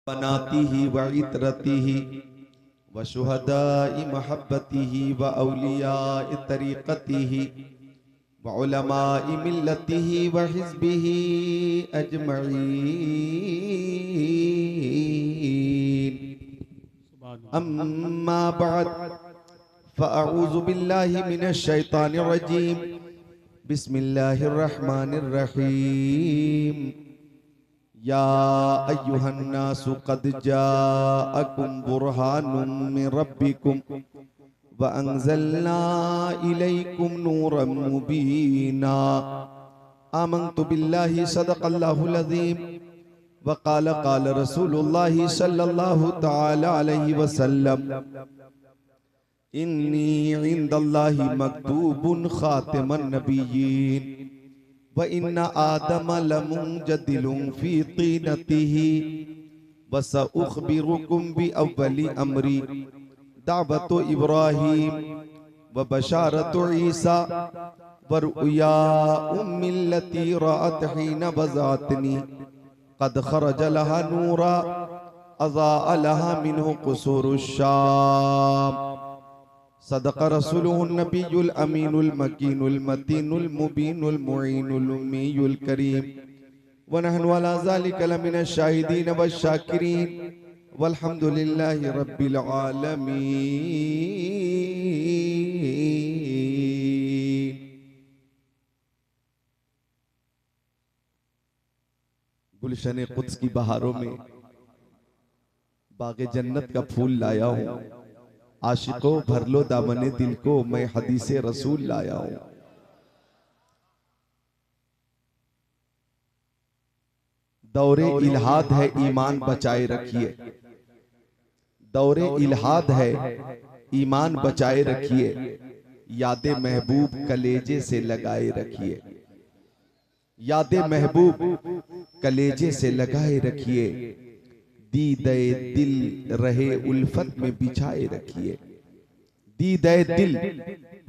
बनातिही व इतरतिही व शुहदाई महब्बतिही व औलियाए तरीक़तिही व उलमाए मिल्लतिही व हिज़्बिही अजमईन। अम्मा बअद फ़अऊज़ु बिल्लाहि मिनश शैतानिर रजीम। बिस्मिल्लाहिर रहमानिर रहीम। या अय्युहन्नासु क़द जाअकुम बुरहानुम मिन रब्बिकुम व अंज़लना इलैकुम नूरम मुबीना। आमन्तु बिल्लाहि सदक़ल्लाहुल अज़ीम व क़ाल रसूलुल्लाहि सल्लल्लाहु तआला अलैहि वसल्लम इन्नी इंदल्लाहि मक्तूबुन ख़ातिमुन नबिय्यीन व इन्ना आदम लमुंजदिलुन फी तीनतिही व सउख़बिरुकुम बि अव्वलि अमरी दावतु इब्राहीम व बशारतु ईसा व रुया उम्मिल्लती राअत हीना वज़अतनी क़द ख़रज लहा नूरा अज़ाअ लहा मिन्हु क़ुसूरुश शाम। सदक़ रसूलुहुन नबियुल अमीनुल मकीनुल मतीनुल मुबीनुल मुईनुल उम्मीयुल करीम व नहनु अला ज़ालिका लमिनश शाहिदीन वश्शाकिरीन वल्हम्दुलिल्लाहि रब्बिल आलमीन। गुलशन कुद्स की बहारों में बाग़े जन्नत का फूल लाया हूँ। आशिको भर लो दामने दिल को, मैं हदीसे रसूल लाया हूँ। दौरे इल्हाद है ईमान बचाए रखिए, दौरे इल्हाद है ईमान बचाए रखिए, यादे महबूब कलेजे से लगाए रखिए, यादे महबूब कलेजे से लगाए रखिए, दीदे दिल रहे उल्फत में बिछाए रखिए, दीदे दिल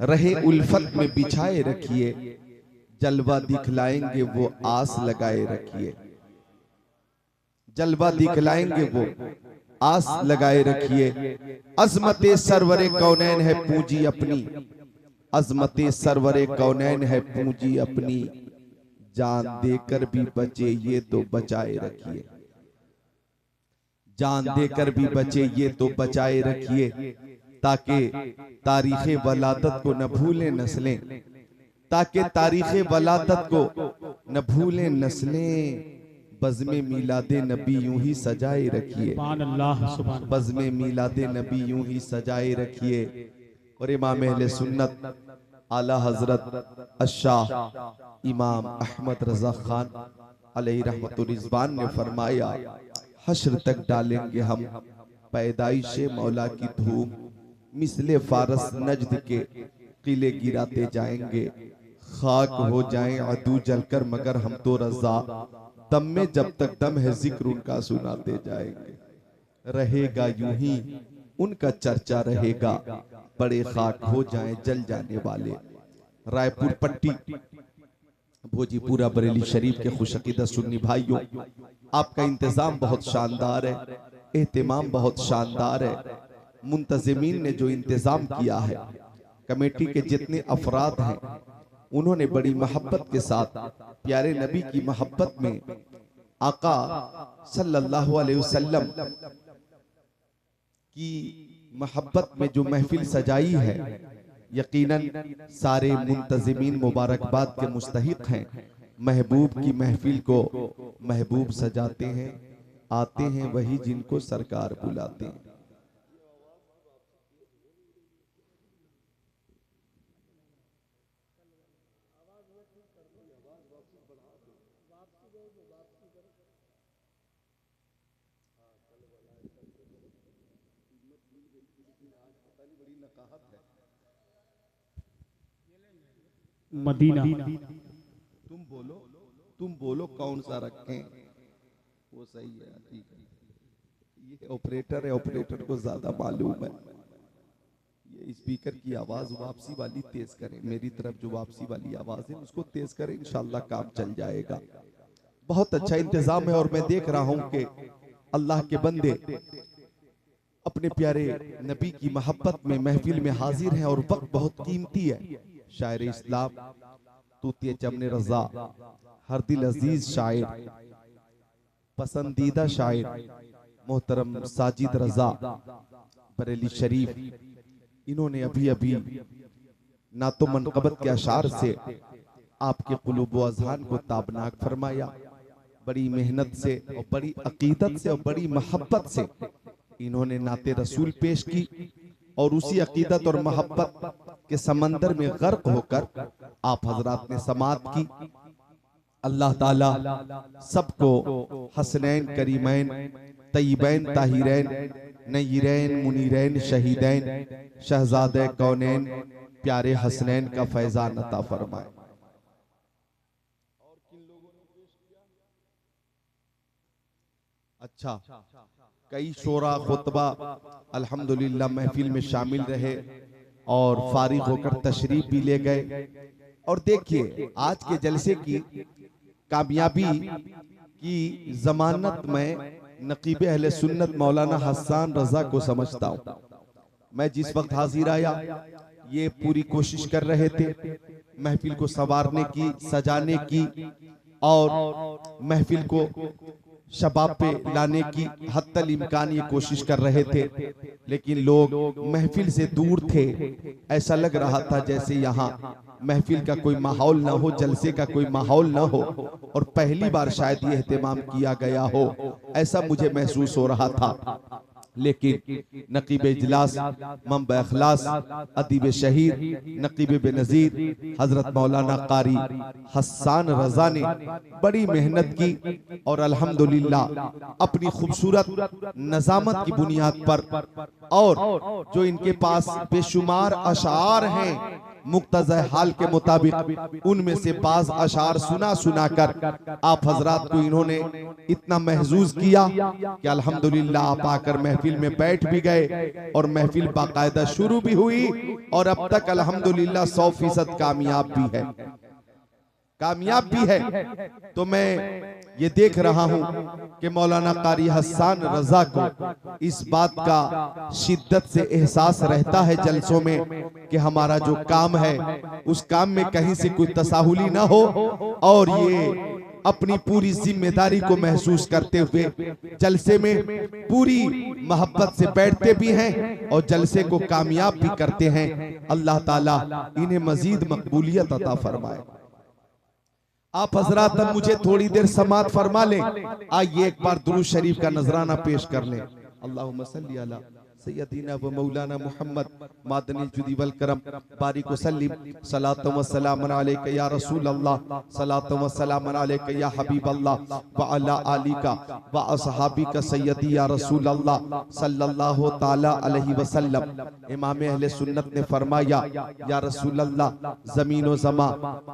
रहे उल्फत में बिछाए रखिए, जलवा दिखलाएंगे वो आस लगाए रखिए, जलवा दिखलाएंगे वो आस लगाए रखिए। अज़मते सरवरे कौनैन है पूंजी अपनी, अज़मते सरवरे कौनैन है पूंजी अपनी, जान देकर भी बचे ये तो बचाए रखिए, जान देकर भी बचे ये तो बचाए रखिए, ताकि तारीख़े वलादत को न भूलें नस्लें, ताकि तारीख़े वलादत को न भूलें नस्लें। बज़्मे मीलादे नबी यूं ही सजाए रखिए, बज़्मे मीलादे नबी यूं ही सजाए रखिए। और इमाम अहले सुन्नत आला हज़रत अश-शाह इमाम अहमद रज़ा खान अलैहि रहमतुर रिज़वान ने फरमाया, हश्र तक डालेंगे हम पैदाइशे मौला की धूम, मिसले फारस नजद के किले गिराते जाएंगे, खाक हो जाएं अदू जलकर मगर हम तो रज़ा, दम में जब तक दम है जिक्र उनका सुनाते जाएंगे। रहेगा यूं ही उनका चर्चा रहेगा, बड़े खाक हो जाएं जल जाने वाले। रायपुर पट्टी भोजीपुरा बरेली शरीफ के खुशकीदा सुन्नी भाइयों, आपका इंतजाम बहुत शानदार है, एहतिमाम बहुत शानदार है। मुंतजिमीन ने जो इंतजाम किया है, कमेटी के जितने अफराद हैं, उन्होंने बड़ी मोहब्बत के साथ प्यारे नबी की मोहब्बत में आका सल्लल्लाहु अलैहि वसल्लम की मोहब्बत में जो महफिल सजाई है, यकीनन सारे मुंतजिमीन मुबारकबाद के मुस्तहिक हैं। महबूब की महफिल को महबूब सजाते हैं, आते हैं वही जिनको सरकार बुलाते हैं। मदीना तुम बोलो कौन सा रखें, वो सही है, ठीक है। ये ऑपरेटर है, ऑपरेटर को ज्यादा मालूम है। ये स्पीकर की आवाज वापसी वाली तेज करें, मेरी तरफ जो वापसी वाली आवाज है उसको तेज करें, इंशाल्लाह काम चल जाएगा। बहुत अच्छा इंतजाम है और मैं देख रहा हूं कि अल्लाह के बंदे अपने प्यारे नबी की मोहब्बत में महफिल में हाजिर हैं और वक्त बहुत कीमती है। शायर इस्लाम तूतिया चमने रजा, हर दिल अजीज शायर, पसंदीदा शायर मोहतरम साजिद रजा बरेली शरीफ, इन्होंने अभी अभी नातो मनकबत के अशार से आपके कुलूब व अज़हान को ताबनाक फरमाया। बड़ी मेहनत से और बड़ी अकीदत से और बड़ी मोहब्बत से इन्होंने नाते रसूल पेश की और उसी अकीदत और मोहब्बत के समंदर में गर्क होकर आप हजरात ने समात की। अल्लाह ताला सबको हसनैन, करीमैन, तय्यबैन, ताहिरैन, नय्यरैन, मुनीरैन, शहीदैन, शहजादे कौनैन, प्यारे हसनैन का फैजान अता फरमाए। अच्छा, कई शोरा खुतबा अल्हम्दुलिल्लाह महफिल में शामिल रहे और फारिग होकर तशरीफ भी ले गए। और देखिए, आज के जलसे की कामयाबी की जमानत में नकीब अहले सुन्नत मौलाना हसन रजा को समझता हूँ। मैं जिस वक्त हाजिर आया, ये पूरी कोशिश कर रहे थे महफिल को संवारने की, सजाने की और महफिल को शबाब पे लाने की हत्तल इम्कान ये कोशिश कर रहे थे, लेकिन लोग महफिल से दूर थे। ऐसा लग रहा था जैसे यहाँ महफिल का कोई माहौल ना हो, जलसे का कोई माहौल ना हो और पहली बार शायद ये एहतमाम किया गया हो, ऐसा मुझे महसूस हो रहा था। लेकिन नकीब इजलास, मंब अखलास, अदीब शहीर, नकीब बेनज़ीर हजरत मौलाना कारी हसन रजा ने बड़ी मेहनत की और अल्हम्दुलिल्लाह अपनी खूबसूरत नज़ामत की बुनियाद पर और जो इनके पास बेशुमार अशार हैं मुक्तज़ा हाल के मुताबिक, उनमें से बाज अशार सुना सुना कर आप हजरात को इन्होंने इतना महजूज किया कि अल्हम्दुलिल्लाह आप आकर महफिल में बैठ भी गए और महफिल बाकायदा शुरू भी हुई और अब तक अल्हम्दुलिल्लाह 100% कामयाब भी है, कामयाब भी है। तो मैं ये देख रहा हूं कि मौलाना कारी हसन रजा को इस बात का शिद्दत से एहसास रहता है जलसों में कि हमारा जो काम है उस काम में कहीं से कोई तसाहुली ना हो और ये अपनी पूरी जिम्मेदारी को महसूस करते हुए जलसे में पूरी मोहब्बत से बैठते भी हैं और जलसे को कामयाब भी करते हैं। अल्लाह ताला इन्हें मजीद मकबूलियत अता फरमाए। आप हजरात अब मुझे थोड़ी देर समात फरमा लें। आइए एक बार दुरूद शरीफ का नजराना पेश कर लें। अल्लाहुम्मा सल्ली अला सय्यदीना व मौलाना मुहम्मद मादनी जुदी वल करम बारिक वसल्लिम सलातु व सलामन अलैका या रसूल अल्लाह सलातु व सलामन अलैका या हबीब अल्लाह व अला आलिका व असहाबिका सय्यदी या रसूल अल्लाह सल्लल्लाहु ताला अलैहि वसल्लम। इमाम अहले सुन्नत ने फरमाया, या रसूल अल्लाह, जमीन व जमा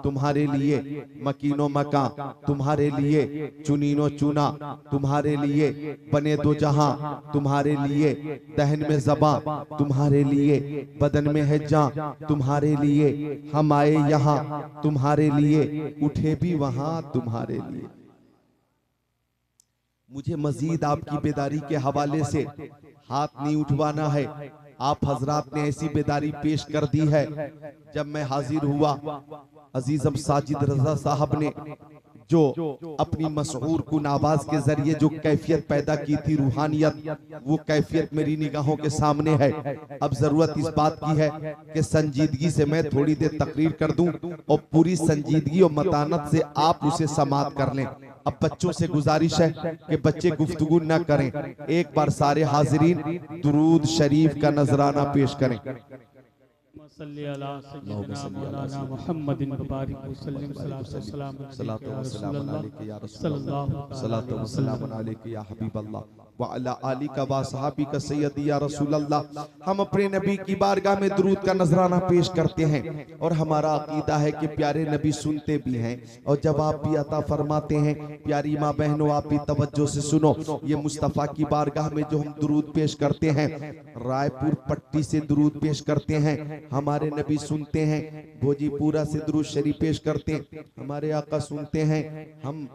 तुम्हारे लिए, मकीनो मकां तुम्हारे लिए, चुनीनो चुना तुम्हारे लिए, बने दो जहां तुम्हारे लिए, दहन में ज़बां तुम्हारे लिए, बदन में है जान तुम्हारे लिए, हम आए यहाँ तुम्हारे लिए, उठे भी वहां तुम्हारे लिए। मुझे मजीद आपकी बेदारी के हवाले से हाथ नहीं उठवाना है। आप हजरात ने ऐसी बेदारी पेश कर दी है। जब मैं हाजिर हुआ, अजीजम साजिद रजा साहब ने जो अपनी मशहूर कुन आवाज के जरिए जो कैफियत पैदा की थी, रूहानियत, वो कैफियत मेरी निगाहों के सामने है। अब जरूरत इस बात की है कि संजीदगी से मैं थोड़ी देर तकरीर कर दूं और पूरी संजीदगी और मतानत से आप उसे समात कर लें। अब बच्चों से गुजारिश है कि बच्चे गुफ्तगू न करें। एक बार सारे हाजिरीन दुरूद शरीफ का नजराना पेश करें। हम अपने नबी की बारगाह में दुरूद का नजराना पेश करते हैं और हमारा अकीदा है कि प्यारे नबी सुनते भी हैं और जवाब भी अता फरमाते हैं। प्यारी माँ बहनों, आप भी तवज्जो से सुनो। ये मुस्तफ़ा की बारगाह में जो हम दुरूद पेश करते हैं, रायपुर पट्टी से दुरूद पेश करते हैं, हमारे नबी सुनते हैं। भोजीपुरा से दुरूद शरीफ पेश करते हैं, हमारे आका सुनते हैं। हम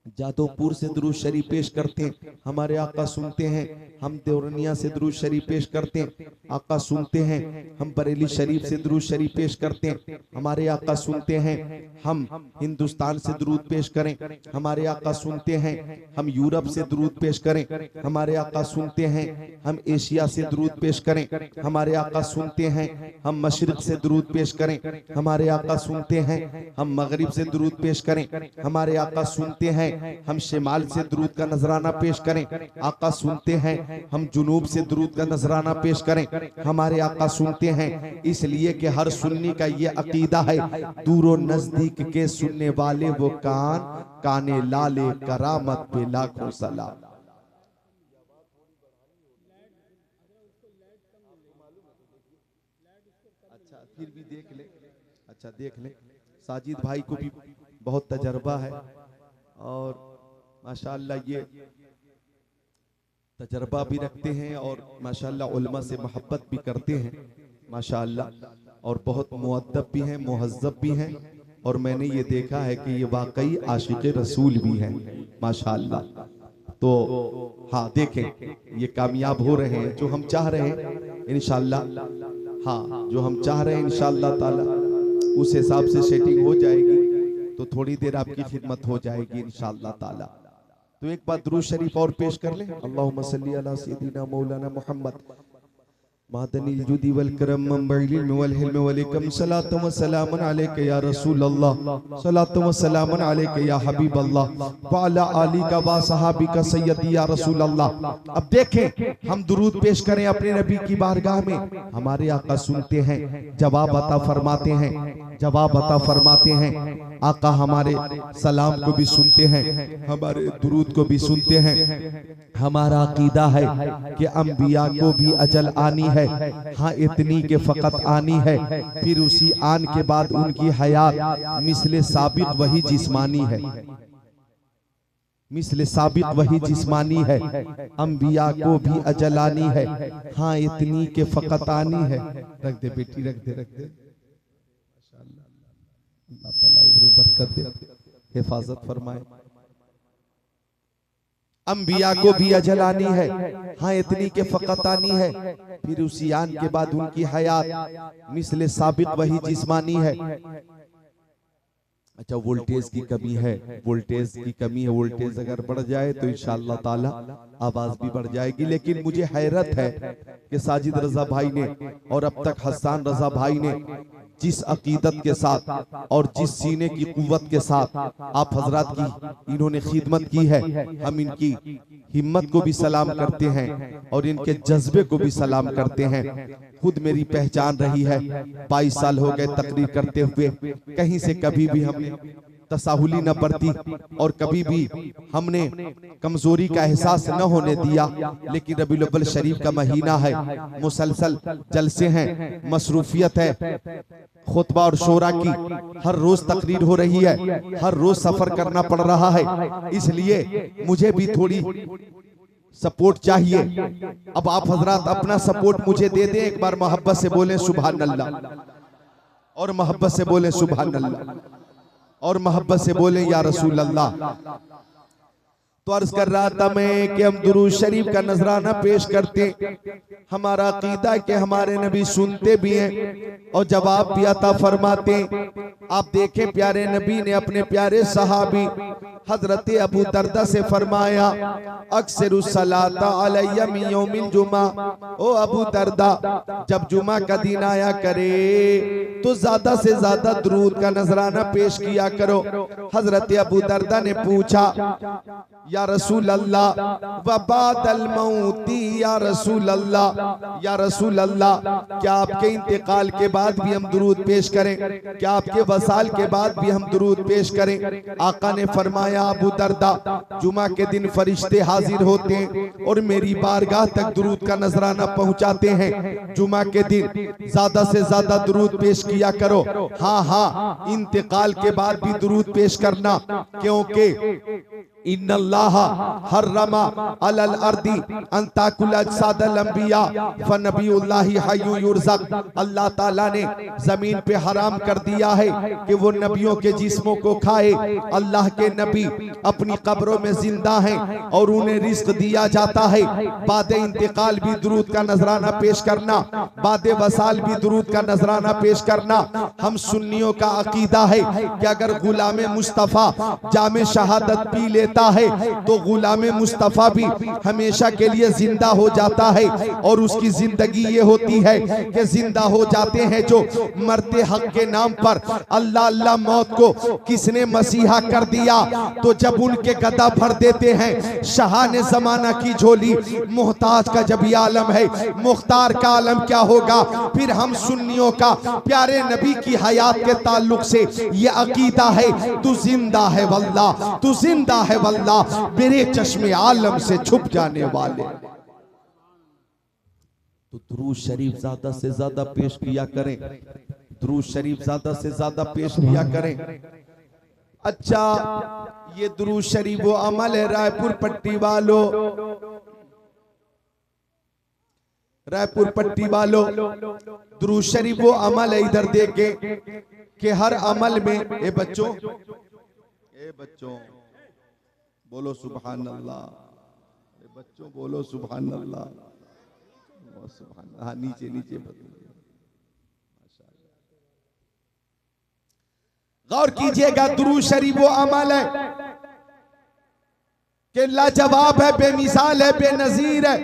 जादवपुर से दुरूद शरीफ पेश करते हैं, हमारे आका सुनते हैं। हम देवरनिया से दुरूद शरीफ पेश करते हैं, आका सुनते हैं। हम बरेली शरीफ से दुरूद शरीफ पेश करते हैं, हमारे आका सुनते हैं। हम हिंदुस्तान से दुरूद पेश करें, हमारे आका सुनते हैं। हम यूरोप से दुरूद पेश करें, हमारे आका सुनते हैं। हम एशिया से दुरूद पेश करें, हमारे आका सुनते हैं। हम मशरिक से दुरूद पेश करें, हमारे आका सुनते हैं। हम मगरिब से दुरूद पेश करें, हमारे आका सुनते हैं। हम शिमाल से दुरूद का नजराना पेश करें, आका सुनते हैं। हम जुनूब से दुरूद का नजराना पेश करें, हमारे आका सुनते हैं। इसलिए कि हर सुन्नी का ये अकीदा है, दूरो नजदीक के सुनने वाले वो कान, काने लाले करामत पे लाखों सलाम। अच्छा फिर भी देख ले, अच्छा देख ले। साजिद भाई को भी बहुत तजर्बा है और माशाअल्लाह ये तजर्बा भी रखते हैं और माशाअल्लाह उल्मा से मोहब्बत भी करते हैं माशाअल्लाह, और बहुत मुअद्दब भी हैं, मुहज़्ज़ब भी हैं। और मैंने ये देखा है कि ये वाकई आशिक़ रसूल भी हैं माशाअल्लाह। तो हाँ देखें, ये कामयाब हो रहे हैं जो हम चाह रहे हैं इंशाअल्लाह। हाँ जो हम चाह रहे हैं इंशाअल्लाह ताला उस हिसाब से सेटिंग हो जाएगी, तो थोड़ी देर आपकी खिदमत हो जाएगी इंशाअल्लाह ताला। तो एक बार दुरूद शरीफ और पेश कर ले। अल्लाहुम्मा सल्ली अला सय्यिदिना मौलाना मुहम्मद मादनिल जुदी वल करम मंबइल वल हिल्म वल कम सलातु व सलामुन अलैका या रसूल अल्लाह, सलातु व सलामुन अलैका या हबीब अल्लाह व अला आलिका व सहाबिका सय्यदी या रसूल अल्लाह। अब देखें हम दुरूद पेश करें अपने नबी की बारगाह में, हमारे आका सुनते हैं, जवाब अता फरमाते हैं, जवाब अता फरमाते हैं। आका हमारे सलाम को भी सुनते हैं, हमारे दुरूद को भी सुनते हैं। हमारा अकीदा है कि अंबिया को भी अजल आनी है, हाँ इतनी के फकत आनी है। फिर उसी आन के बाद उनकी हयात मिसले साबिक वही जिस्मानी है, मिसले साबिक वही जिस्मानी है। अंबिया को भी अजल आनी है, हाँ इतनी के फकत आनी है। रख दे बेटी, रख दे, रख दे। अल्लाह ताला उम्र बरकत दे, हिफाजत फरमाए। अंबिया को भी अजल आनी है, हाँ इतनी के फकत आनी है। फिर उसी आन के बाद उनकी हयात मिसले साबिक वही जिस्मानी है। अच्छा वोल्टेज की कमी है, वोल्टेज की कमी है। वोल्टेज अगर बढ़ जाए तो इंशाअल्लाह ताला आवाज भी बढ़ जाएगी। लेकिन मुझे हैरत है कि साजिद रजा भाई ने और अब तक हसन रजा भाई ने जिस अकीदत के साथ और जिस सीने की कुव्वत के साथ आप हजरात की इन्होंने खिदमत की है, हम इनकी हिम्मत को भी सलाम करते हैं और इनके जज्बे को भी सलाम करते हैं। खुद मेरी पहचान रही है, 22 साल हो गए तकरीर करते हुए, कहीं से कभी भी हमने तसाहुली न बरती और कभी भी हमने कमजोरी का एहसास न होने दिया। लेकिन रबीउल अव्वल शरीफ का महीना है, मुसलसल जलसे हैं, मसरूफियत है, खुतबा और शोरा की हर रोज तकरीर हो रही है, हर रोज सफर करना पड़ रहा है। इसलिए मुझे भी थोड़ी सपोर्ट चाहिए। अब आप हजरात अपना सपोर्ट मुझे दे दें। एक बार मोहब्बत से बोलें सुभान अल्लाह, और मोहब्बत से बोलें सुभान अल्लाह, और मोहब्बत से बोलें या रसूल अल्लाह। तो अर्ज कर रहा था मैं कि हम दुरूद शरीफ का नजराना पेश करते, हमारा अकीदा कि हमारे नबी सुनते भी हैं और जवाब भी अता फरमाते। आप देखें प्यारे नबी ने अपने प्यारे सहाबी हजरत अबू दरदा से फरमाया, अक्सरुस सलाता अलैया मिन यौमिल जुमा। ओ अबू दरदा, जब जुमा का दिन आया करे तो ज्यादा से ज्यादा दुरूद का नजराना पेश किया करो। हजरत अबू दरदा ने पूछा, या रसूल अल्लाह व बादल मौती, या रसूल अल्लाह, या रसूल अल्लाह, क्या आपके इंतकाल के बाद भी हम दुरूद पेश करें? क्या आपके वसाल के बाद भी हम दुरूद पेश करें? आका ने फरमाया, अबू दरदा, जुमा के दिन फरिश्ते हाजिर होते हैं और मेरी बारगाह तक दुरूद का नजराना पहुंचाते हैं। जुमा के दिन ज्यादा से ज्यादा दुरूद पेश किया करो। हाँ हाँ, इंतकाल के बाद भी दुरूद पेश करना, क्योंकि इन्नल्लाह हर्रमा अलल अर्दी अन ताकुल अजसादल अंबिया फनबियुल्लाहि हय्यु युरज़क। अल्लाह ताला ने जमीन पे हराम कर दिया है कि वो नबियों के जिस्मों को खाए। अल्लाह के नबी अपनी कब्रों में जिंदा हैं और उन्हें रिस्क दिया जाता है। बाद इंतकाल भी दुरूद का नजराना पेश करना, बाद वसाल भी दुरूद का नजराना पेश करना। हम सुन्नियों का अकीदा है कि अगर गुलाम मुस्तफ़ा जामे शहादत पी लेता है तो गुलाम मुस्तफ़ा भी हमेशा के लिए जिंदा हो जाता है। और उसकी जिंदगी ये होती है कि जिंदा हो जाते हैं जो मरते हक के नाम पर। अल्लाह अल्लाह मौत को किसने मसीहा कर दिया? तो जब उनके गदा भर देते हैं शाह ने जमाना की झोली। मोहताज का जब ये आलम है, मुख्तार का आलम क्या होगा? फिर हम सुन्नियों का प्यारे नबी की हयात के ताल्लुक से ये अकीदा है, तू जिंदा है वल्लाह, तू जिंदा है वल्लाह, मेरे चश्मे आलम से छुप जाने वाले। तो दुरूद शरीफ ज्यादा से ज्यादा पेश किया करें, दुरूद शरीफ ज्यादा से ज्यादा पेश किया करें। अच्छा, ये दुरूद शरीफ वो अमल है रायपुर पट्टी वालों, रायपुर पट्टी वालों, दुरूद शरीफ वो अमल है, इधर देखे कि हर अमल में ए बच्चों बोलो सुभान अल्लाह, बच्चों बोलो सुभान अल्लाह, सुभान। हाँ, नीचे नीचे गौर कीजिएगा, दुरूद शरीफ वो अमल है कि लाजवाब है, बेमिसाल है, बेनजीर है।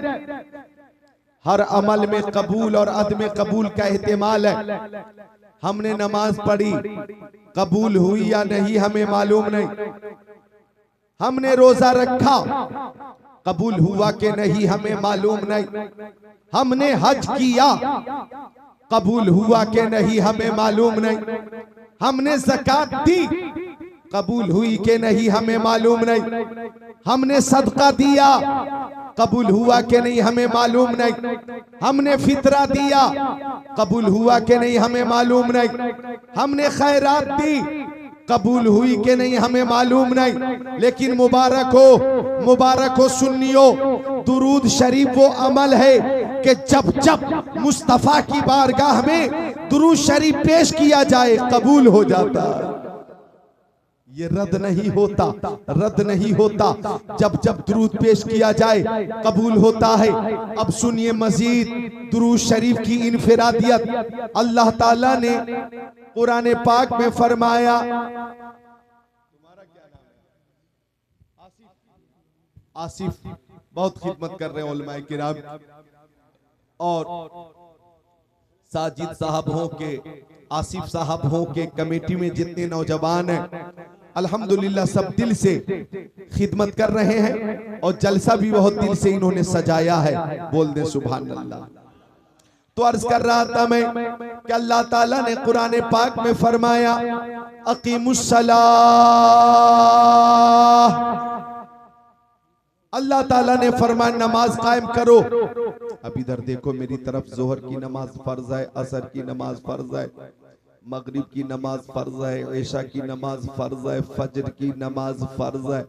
हर अमल में कबूल और अदम कबूल का एहतिमाल है। हमने नमाज पढ़ी, कबूल हुई या नहीं हमें मालूम नहीं। हमने रोजा रखा, कबूल हुआ कि नहीं हमें मालूम नहीं। हमने हज किया, कबूल हुआ कि नहीं हमें मालूम नहीं। हमने ज़कात दी, कबूल हुई कि नहीं हमें मालूम नहीं। हमने सदका दिया, कबूल हुआ कि नहीं हमें मालूम नहीं। हमने फितरा दिया, कबूल हुआ कि नहीं हमें मालूम नहीं। हमने खैरात दी, कबूल हुई कि नहीं हमें मालूम नहीं। लेकिन मुबारक हो सुन्नियों, दुरूद शरीफ वो अमल है कि जब जब मुस्तफ़ा की बारगाह में दुरूद शरीफ पेश किया जाए कबूल हो जाता है। ये रद्द नहीं होता, रद्द नहीं होता। जब जब दुरूद पेश किया जाए कबूल होता है। अब सुनिए मजीद दुरूद शरीफ की इनफिरादियत। अल्लाह ताला ने कुरान पाक में फरमाया, तुम्हारा क्या नाम है? आसिफ बहुत खिदमत कर रहे हैं उलमाए किराम और साजिद साहब हो के, आसिफ साहब हो के, कमेटी में जितने नौजवान हैं अल्हम्दुलिल्लाह सब दिल से खिदमत कर रहे हैं और जलसा भी बहुत दिल से इन्होंने सजाया है। बोल दे सुभान अल्लाह। तो अर्ज कर रहा था मैं कि अल्लाह ताला ने कुरान पाक में फरमाया, अकीमुस्सलाह। अल्लाह ताला ने फरमाया नमाज कायम करो। अब इधर देखो मेरी तरफ, जोहर की नमाज फर्ज है, असर की नमाज फर्ज है, मगरिब की नमाज फर्ज है, ईशा की नमाज फर्ज है, फजर की नमाज फर्ज है।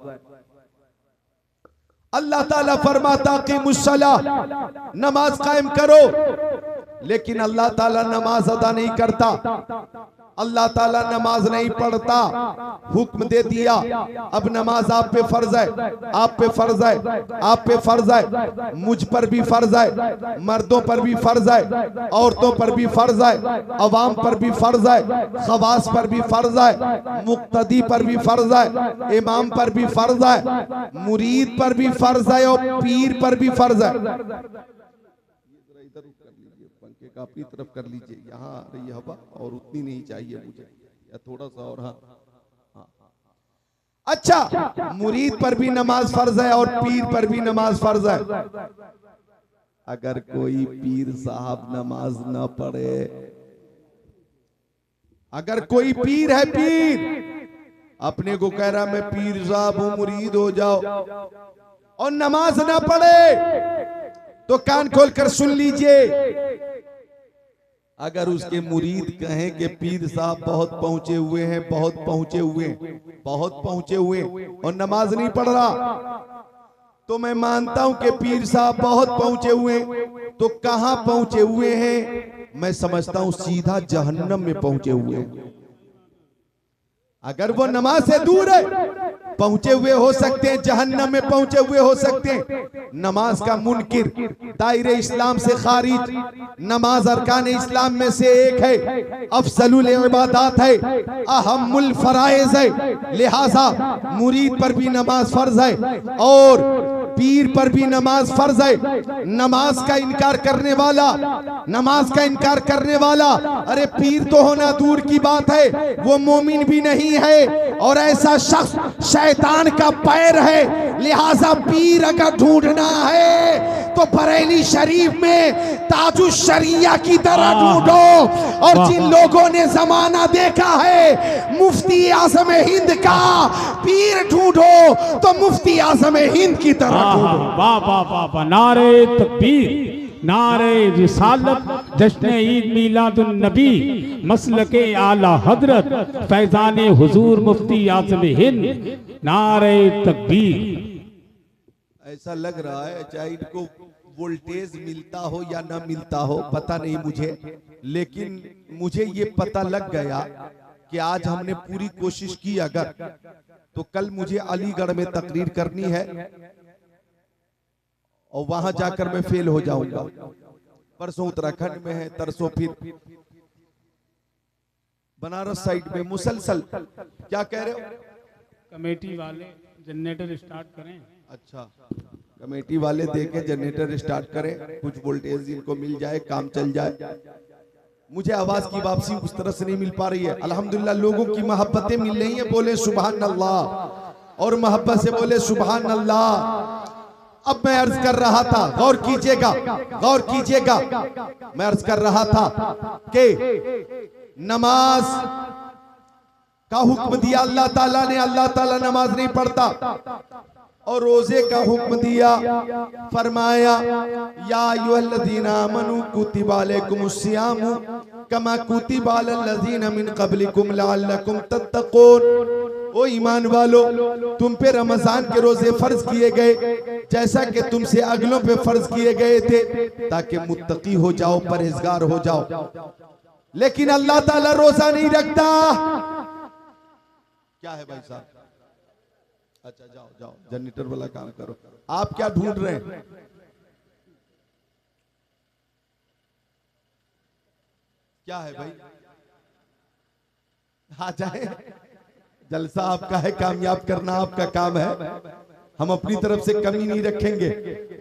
अल्लाह ताला फरमाता कि मुस्सलाह, नमाज कायम करो। लेकिन अल्लाह ताला नमाज अदा नहीं करता, अल्लाह ताला नमाज नहीं पढ़ता। हुक्म दे दिया अब नमाज आप पे फर्ज है, आप पे फर्ज है, आप पे फर्ज है, मुझ पर भी फर्ज है, मर्दों पर भी फर्ज है, औरतों पर भी फर्ज है, अवाम पर भी फर्ज है, खवास पर भी फर्ज है, मुक्तदी पर भी फर्ज है, इमाम पर भी फर्ज है, मुरीद पर भी फर्ज है और पीर पर भी फर्ज है। पंखे का अपनी तरफ कर लीजिए, यहाँ आ रही हवा और उतनी नहीं चाहिए मुझे, या थोड़ा सा और। हाँ, अच्छा, मुरीद पर भी नमाज फर्ज है और पीर पर भी नमाज फर्ज है। अगर कोई पीर साहब नमाज ना पढ़े, अगर कोई पीर है, पीर अपने को कह रहा मैं पीर साहब हूं, मुरीद हो जाओ, और नमाज ना पढ़े तो कान खोलकर सुन लीजिए, अगर उसके मुरीद कहें कि पीर साहब बहुत पहुंचे हुए हैं, बहुत पहुंचे हुए हैं, बहुत पहुंचे हुए और नमाज नहीं पढ़ रहा, तो मैं मानता हूं कि पीर साहब बहुत पहुंचे हुए, तो कहां पहुंचे हुए हैं? मैं समझता हूं सीधा जहन्नम में पहुंचे हुए हैं। अगर वो नमाज से दूर है, पहुंचे हुए हो सकते हैं, जहन्नम में पहुंचे हुए हो सकते हैं। नमाज का मुनकिर, दायरे इस्लाम से खारिज, नमाज अरकान इस्लाम में से एक है, अफजलुल इबादत है, अहम्मुल फराइज है, लिहाजा मुरीद पर भी नमाज फर्ज है और पीर पर भी नमाज फर्ज है। नमाज का इनकार करने वाला, नमाज का इनकार करने वाला, अरे पीर तो होना दूर की बात है, वो मोमिन भी नहीं है और ऐसा शख्स शैतान का पैर है। लिहाजा पीर अगर ढूंढना है तो बरेली शरीफ में ताजुश शरिया की तरह ढूंढो, और जिन लोगों ने जमाना देखा है मुफ्ती आजम हिंद का, पीर ढूंढो तो मुफ्ती आजम हिंद की तरह ढूंढो। वाह वाह वाह वाह, नारे तकबीर, नारे रिसालत, जश्न ईद मीलादुन नबी, मसलके आला हजरत फैजान हुजूर मुफ्ती आजम हिंद, नारे तकबीर। ऐसा लग रहा है चाहे इनको वोल्टेज मिलता हो या ना मिलता हो पता नहीं मुझे, लेकिन मुझे ये पता लग गया कि आज हमने पूरी कोशिश की अगर, तो कल मुझे अलीगढ़ में तकरीर करनी है और वहां जाकर मैं फेल हो जाऊंगा। परसों उत्तराखंड में है, तरसों फिर बनारस साइड में, मुसलसल। क्या कह रहे हो? कमेटी वाले जनरेटर स्टार्ट करें। अच्छा, कमेटी वाले देके जनरेटर स्टार्ट करें, कुछ वोल्टेज इनको मिल जाए, काम चल जाए। मुझे आवाज की वापसी उस तरह से नहीं मिल पा रही है। अल्हम्दुलिल्लाह लोगों की मोहब्बतें मिल रही हैं, बोले सुभान अल्लाह, और मोहब्बत से बोले सुभान अल्लाह। अब मैं अर्ज कर रहा था, गौर कीजिएगा, गौर कीजिएगा, मैं अर्ज कर रहा था कि नमाज का हुक्म दिया अल्लाह ताला ने, अल्लाह ताला नमाज नहीं पढ़ता, और रोजे का हुक्म दिया, फरमाया या अय्युहल्लज़ीना आमनू कुतिबा अलैकुमुस्सियामु कमा कुतिबा अलल्लज़ीना मिन क़ब्लिकुम लअल्लकुम तत्तक़ून। ओ ईमान वालो, तुम पे रमजान के रोजे फर्ज किए गए जैसा कि तुमसे अगलों पे फर्ज किए गए थे, ताकि मुत्तकी हो जाओ, परहेजगार हो जाओ। लेकिन अल्लाह ताला रोजा नहीं रखता। क्या है भाई साहब? अच्छा जाओ जाओ, जनरेटर वाला काम करो। आप क्या ढूंढ रहे हैं? क्या है भाई? आ जाए, जलसा आपका है, कामयाब करना आपका काम है, हम अपनी तरफ से कमी नहीं रखेंगे।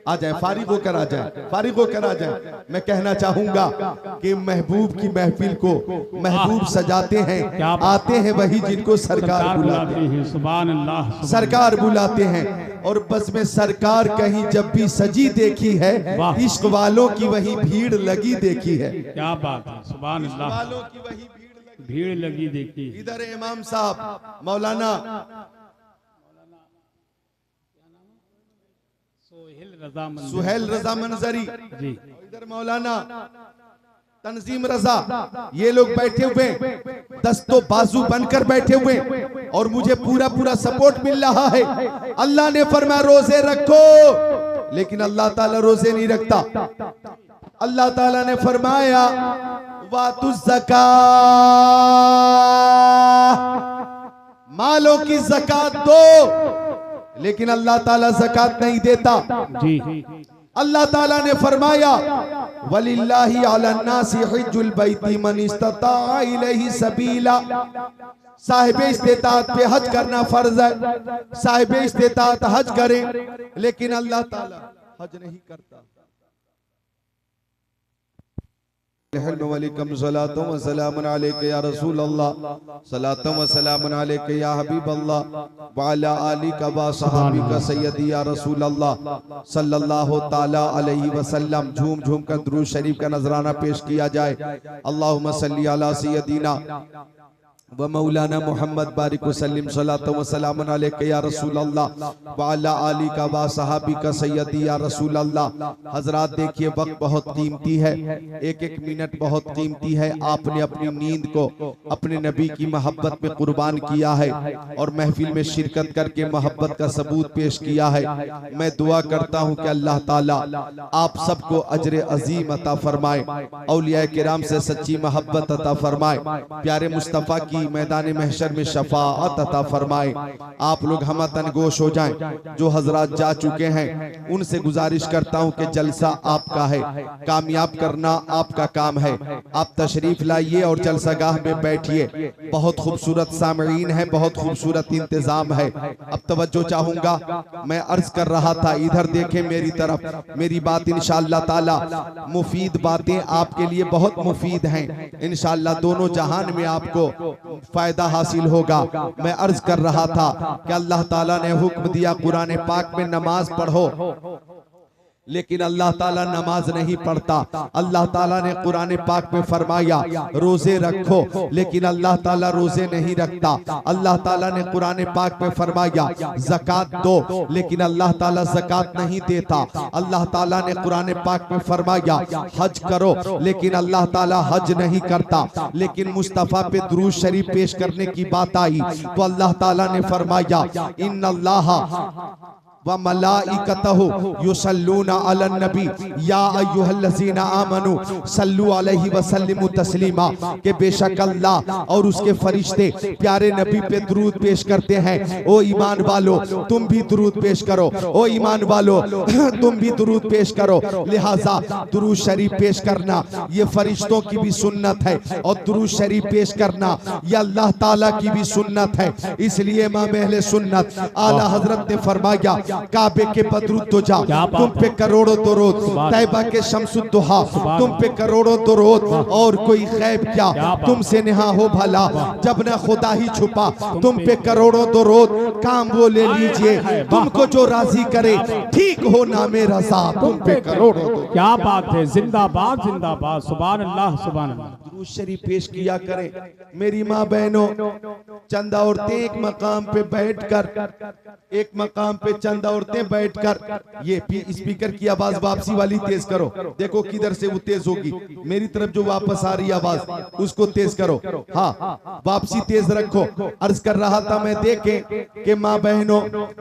आ जाए, फारिग होकर आ जाए, फारिग होकर आ जाए। मैं कहना चाहूंगा कि महबूब की महफिल को महबूब सजाते हैं, आते हैं वही जिनको सरकार बुलाते हैं। सुभान अल्लाह, सरकार बुलाते हैं, और बस में सरकार कहीं जब भी सजी देखी है, इश्क वालों की वही भीड़ लगी देखी है। क्या बात है, सुभान अल्लाह, वालों की वही भीड़ लगी देखी। इधर इमाम साहब मौलाना सुहेल रजा मंजरी जी, इधर मौलाना तंजीम रजा, ये लोग बैठे हुए दस्तों बाजू बनकर बैठे हुए, और मुझे पूरा पूरा सपोर्ट मिल रहा है। अल्लाह ने फरमाया रोजे रखो, लेकिन अल्लाह ताला रोजे नहीं रखता। अल्लाह ताला ने फरमाया वातु ज़कात, मालों की ज़कात दो, लेकिन अल्लाह ताला ज़कात नहीं देता। जी, अल्लाह ताला ने फरमाया वलिल्लाहि अलन्नासि हिज्जुल बैति मन इस्तता इलैहि सबीला, साहिब इस्तेताअत पे हज करना फर्ज है, साहिब इस्तेताअत हज करें, लेकिन अल्लाह ताला हज नहीं करता। अलैकुम सलातो व सलामुन अलैका या रसूल अल्लाह, सलातो व सलामुन अलैका या हबीब अल्लाह, व अला आलिका व सहाबिका सय्यदी या रसूल अल्लाह सल्लल्लाहु ताला अलैहि वसल्लम। झूम झूम कर दुरूद शरीफ का नजराना पेश किया जाए। अल्लाहुम्मा सल्ली अला सय्यदीना व मौलाना मोहम्मद बारिक वसल्लम सलातो व सलामन अलैका या रसूल अल्लाह व अला आली का व सहाबी का सैयदी या रसूल अल्लाह। हजरात देखिए वक्त बहुत कीमती है, एक एक मिनट बहुत कीमती है। आपने अपनी नींद को अपने नबी की मोहब्बत में कुर्बान किया है और महफिल में शिरकत करके मोहब्बत का सबूत पेश किया है। मैं दुआ करता हूँ कि अल्लाह ताला आप सबको अजर अजीम अता फरमाए, औलिया किराम से सच्ची मोहब्बत अता फरमाए, प्यारे मुस्तफ़ा की मैदान महशर में शफाअत अता फरमाए। आप लोग हम तनगोश हो जाएं, जो हजरात जा चुके हैं उनसे गुजारिश करता हूं कि जलसा आपका है, कामयाब करना आपका काम है। आप तशरीफ लाइए और जलसागाह में बैठिए। बहुत खूबसूरत सामईन है, बहुत खूबसूरत इंतजाम है। अब तवज्जो चाहूंगा, मैं अर्ज कर रहा था, इधर देखें मेरी तरफ। मेरी बात इंशाअल्लाह ताला मुफीद बातें आपके लिए बहुत मुफीद हैं। इंशाअल्लाह दोनों जहान में आपको फायदा हासिल होगा। मैं अर्ज कर रहा था कि अल्लाह ताला ने हुक्म दिया कुरान पाक में नमाज पढ़ो, लेकिन अल्लाह ताला नमाज नहीं पढ़ता। अल्लाह ताला ने कुरान पाक में फरमाया रोजे रखो, लेकिन अल्लाह ताला रोजे नहीं रखता। अल्लाह ताला ने कुरान पाक में फरमाया ज़कात दो, लेकिन अल्लाह ताला ज़कात नहीं देता। अल्लाह ताला ने कुरान पाक में फरमाया हज करो, लेकिन अल्लाह ताला हज नहीं करता। लेकिन मुस्तफ़ा पे दुरूद शरीफ पेश करने की बात आई तो अल्लाह ताला ने फरमाया इन्नल्लाह व मलाइकतहु युसल्लूना अलन नबी या अय्युहल्लज़ीना आमनू सल्लू अलैहि व सल्लिमू तस्लीमा, के बेशक अल्लाह और उसके फरिश्ते प्यारे नबी पे दुरूद पेश करते हैं। ओ ईमान वालो तुम भी दुरूद पेश करो, ओ ईमान वालो तुम भी दुरूद पेश करो। लिहाजा दुरूद शरीफ पेश करना ये फरिश्तों की भी सुन्नत है और दुरूद शरीफ पेश करना ये अल्लाह ताला की भी सुन्नत है। इसलिए इमाम अहले सुन्नत आला हजरत ने फरमाया काबे के बदरुद तो जा तुम पे करोड़ों दुरूद, तैबा के शम्सुद्दुहा तुम पे करोड़ों दुरूद, और कोई खैब क्या तुमसे नेहा हो भला, जब न खुदा ही छुपा तुम पे करोड़ों दुरूद। काम वो ले लीजिए तुमको जो राजी करे, ठीक हो नामे रज़ा तुम पे करोड़ों। क्या बात है, जिंदाबाद जिंदाबाद, सुभान अल्लाह सुभान अल्लाह। दुरूद शरीफ पेश किया करें। मेरी माँ बहनों, चंद औरतें एक मकाम पे बैठकर, एक मकाम पे चंद औरतें बैठकर, ये स्पीकर की आवाज वापसी वाली तेज करो, देखो किधर से वो तेज होगी। मेरी तरफ जो वापस आ रही आवाज उसको तेज करो, हाँ वापसी तेज रखो। अर्ज कर रहा था मैं, देखें कि माँ बहनों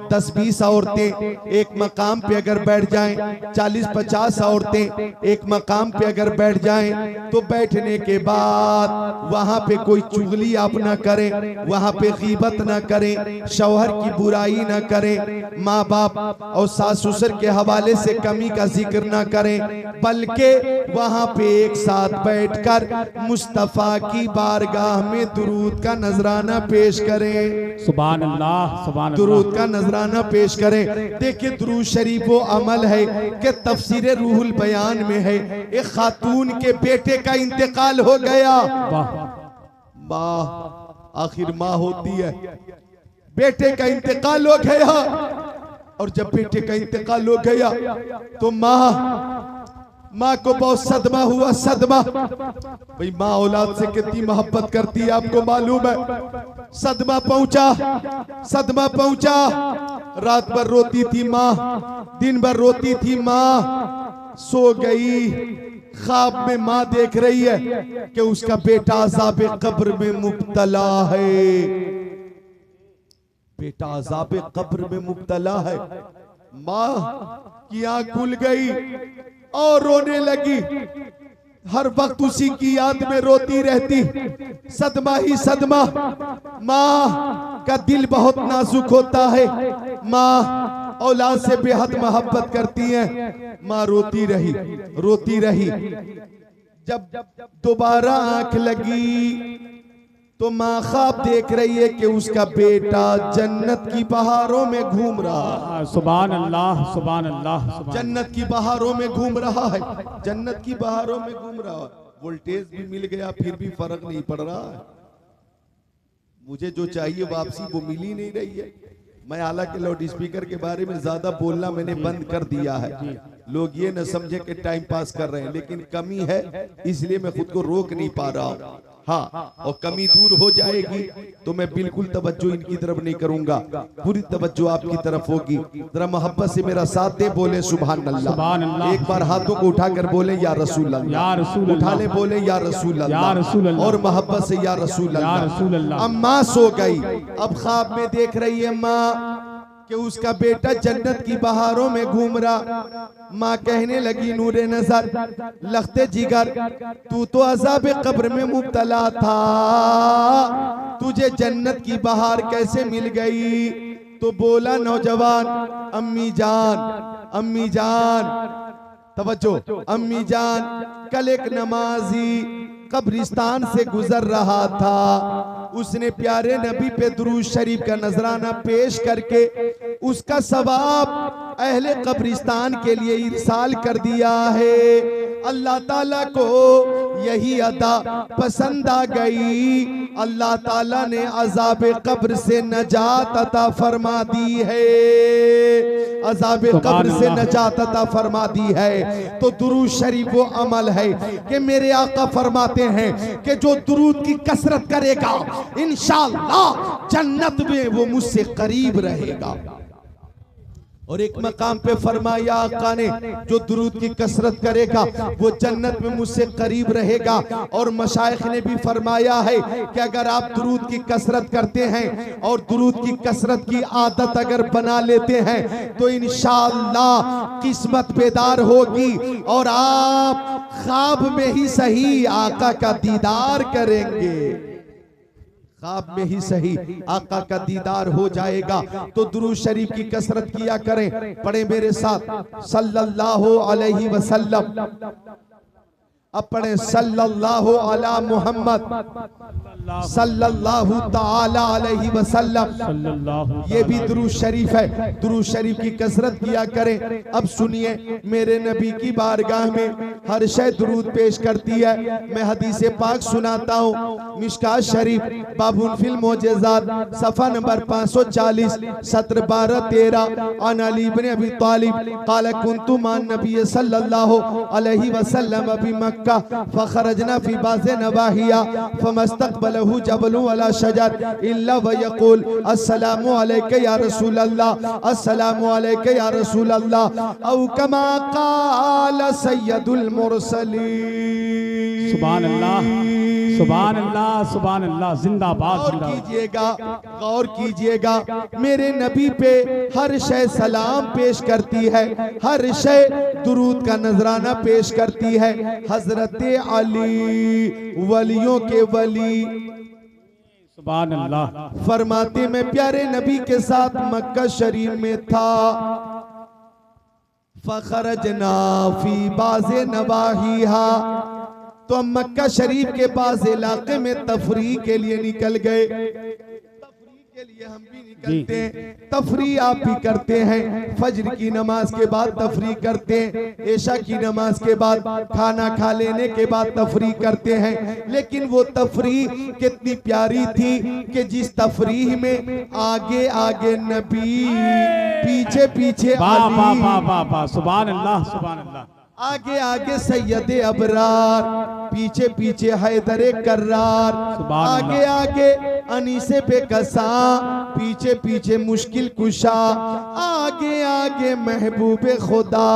10-20 औरतें एक मकाम पे अगर बैठ जाएं, 40-50 औरतें एक मकाम पे अगर बैठ जाएं, तो बैठने के बाद वहां पे कोई चुगली आप ना करें, वहां पे गीबत ना करें, शौहर की बुराई ना करें, माँ बाप और सास ससुर के हवाले से कमी का जिक्र ना करें, बल्कि वहां पे एक साथ बैठकर मुस्तफा की बारगाह में दुरूद का नजराना पेश करें। सुभान अल्लाह सुभान अल्लाह, दुरूद का नजराना पेश करें। देखिए दुरूद शरीफ वो अमल है कि तफसीर रूहुल बयान में है, एक खातून के बेटे का इंतकाल हो गया। माँ आखिर माँ होती है, बेटे का इंतकाल हो गया, और जब बेटे का इंतकाल हो गया तो माँ को बहुत सदमा हुआ, सदमा। भाई माँ औलाद से कितनी मोहब्बत करती है आपको मालूम है। सदमा पहुंचा, सदमा पहुंचा। रात भर रोती थी माँ, दिन भर रोती थी माँ। सो गई, ख्वाब में माँ देख रही है कि उसका बेटा अज़ाबे कब्र में मुब्तला है, बेटा अज़ाबे कब्र में मुब्तला है। माँ की आंख खुल गई और रोने लगी, हर वक्त उसी की याद में रोती रहती, सदमा ही सदमा। माँ का दिल बहुत नाजुक होता है, माँ औलाद से बेहद मोहब्बत करती है। माँ रोती रही, रोती रही। जब दोबारा आंख लगी तो माँ ख्वाब देख रही है कि उसका बेटा जन्नत की बहारों में घूम रहा है। सुभान अल्लाह सुभान अल्लाह, जन्नत की बहारों में घूम रहा है, जन्नत की बहारों में घूम रहा है। वोल्टेज भी मिल गया, फिर भी फर्क नहीं पड़ रहा है। मुझे जो चाहिए वापसी वो मिल ही नहीं रही है। मैं हालांकि लाउड स्पीकर के बारे में ज्यादा बोलना मैंने बंद कर दिया है, लोग ये न समझे कि टाइम पास कर रहे हैं, लेकिन कमी है इसलिए मैं खुद को रोक नहीं पा रहा हूं। हाँ, और कमी दूर हो जाएगी तो मैं बिल्कुल तवज्जो इनकी तरफ नहीं करूंगा, पूरी तवज्जो आपकी तरफ होगी। जरा मोहब्बत से मेरा साथ दे, बोले सुभान अल्लाह। एक बार हाथों को उठाकर बोले या रसूल अल्लाह, उठा ले बोले या रसूल अल्लाह, और मोहब्बत से या रसूल अल्लाह। अम्मा सो गई, अब ख्वाब में देख रही है माँ कि उसका बेटा जन्नत की बहारों में घूम रहा। माँ कहने लगी नूरे नजर, लखते जिगर, तू तो अज़ाब कब्र में मुब्तला था, तुझे जन्नत की बहार कैसे मिल गई? तो बोला नौजवान, अम्मी जान, अम्मी जान, तवज्जो, अम्मी जान, कल एक नमाजी कब्रिस्तान से गुजर रहा था, उसने प्यारे नबी पे दुरूद शरीफ का नजराना पेश करके उसका सवाब अहले कब्रिस्तान के लिए इरसाल कर दिया है। अल्लाह ताला को यही अदा पसंद आ गई, अल्लाह ताला ने अज़ाब कब्र से नजात अता फरमा दी है, अज़ाब कब्र से नजात अता फरमा दी है। तो दुरूद शरीफ वो अमल है कि मेरे आका फरमाते हैं कि जो दुरूद की कसरत करेगा इंशाअल्लाह जन्नत में वो मुझसे करीब रहेगा। और एक मकाम पे फरमाया आका ने, जो दुरूद की कसरत करेगा वो जन्नत में मुझसे करीब रहेगा। और मशाइख ने भी फरमाया है कि अगर आप दुरूद की कसरत करते हैं और दुरूद की कसरत की आदत अगर बना लेते हैं तो इंशाअल्लाह किस्मत बेदार होगी और आप ख्वाब में ही सही आका का दीदार करेंगे, ख्वाब में ही सही आका का दीदार हो जाएगा। तो दुरूद शरीफ की कसरत किया करें, पढ़े मेरे साथ सल्लल्लाहु अलैहि वसल्लम, अब पढ़े सल्लल्लाहु अला मुहम्मद सल्लल्लाहु ताला अलैहि वसल्लम। ये भी दुरूद शरीफ है, दुरूद शरीफ की कसरत किया करें। अब सुनिए, मेरे नबी की बारगाह में हर शय दुरूद पेश करती है। मैं हदीस पाक सुनाता हूँ, मिशकात शरीफ बाबुल फिल मोजेज़ात सफ़ा नंबर 540 सत्र 12-13 अन अली इब्न अबी तालिब क़ाल कुन्तु मान नबी सल्लल्लाहु अलैहि वसल्लम अबी मक्का फखरजना फी बाज़े नवाहिया फमस्तक़बलहु जबलु अला शजर इल्ला व यक़ूल अस्सलामु अलैका या रसूल अल्लाह, अस्सलामु अलैका या रसूल अल्लाह, औ कमा क़ाल सय्यदुल मुरसलीन। सुभान अल्लाह, सुभान अल्लाह, सुभान अल्लाह, जिंदाबाद। गौर कीजिएगा, गौर कीजिएगा, मेरे नबी पे हर शय सलाम पेश करती है, हर शय दुरूद का नजराना पेश करती है। हजरत अली वलियों के वली, सुभान अल्लाह, फरमाते मैं प्यारे नबी के साथ मक्का शरीफ में था, फखरजना फी बाज़े नवाहिहा, तो हम मक्का शरीफ के पास इलाके में तफरीह के लिए निकल गए। तफरीह के लिए हम भी निकलते हैं, तफरीह आप भी करते हैं, फजर की नमाज के बाद तफरीह करते हैं, ऐशा की नमाज के बाद खाना खा लेने के बाद तफरीह करते हैं। लेकिन वो तफरीह कितनी प्यारी थी कि जिस तफरीह में आगे आगे नबी, पीछे पीछे अली, सुभान अल्लाह, सुभान अल्लाह, आगे आगे सैयद अबरार, पीछे पीछे हैदर कर्रार, आगे आगे अनीसे पे कसा, पीछे पीछे मुश्किल कुशा, आगे आगे महबूब खुदा,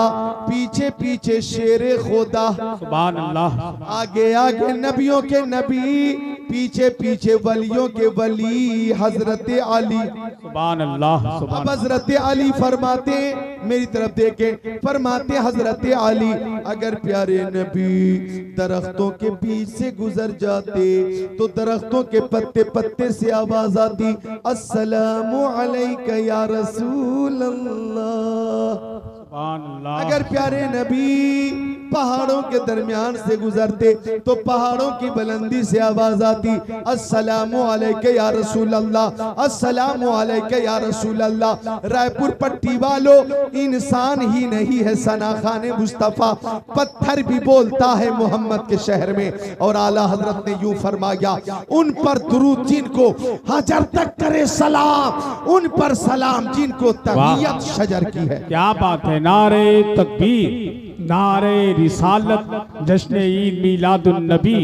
पीछे पीछे शेर खुदा। सुभान अल्लाह, आगे आगे नबियों के नबी, पीछे पीछे वलियों के वली हजरत अली। सुभान अल्लाह, सुभान। अब हजरत अली फरमाते, मेरी तरफ देखें, फरमाते हजरत अली अगर प्यारे नबी दरख्तों के बीच से गुजर जाते तो दरख्तों के पत्ते पत्ते से आवाज आती, अस्सलामु अलैका या रसूल अल्लाह। अगर प्यारे नबी पहाड़ों के दरमियान से गुजरते तो पहाड़ों की बुलंदी से आवाज आती, अस्सलामु अलैका या रसूल अल्लाह, अस्सलामु अलैका या रसूल अल्लाह। रायपुर पट्टी वालों, इंसान ही नहीं है सना खाने मुस्तफा, पत्थर भी बोलता है मोहम्मद के शहर में। और आला हजरत ने यूं फरमाया, उन पर दुरूद जिनको हजर तक करे सलाम, उन पर सलाम जिनको तबीयत शजर की है। क्या बात है, नारे तकबीर, नारे रिसालत, जश्न ईद मीलादुन नबी,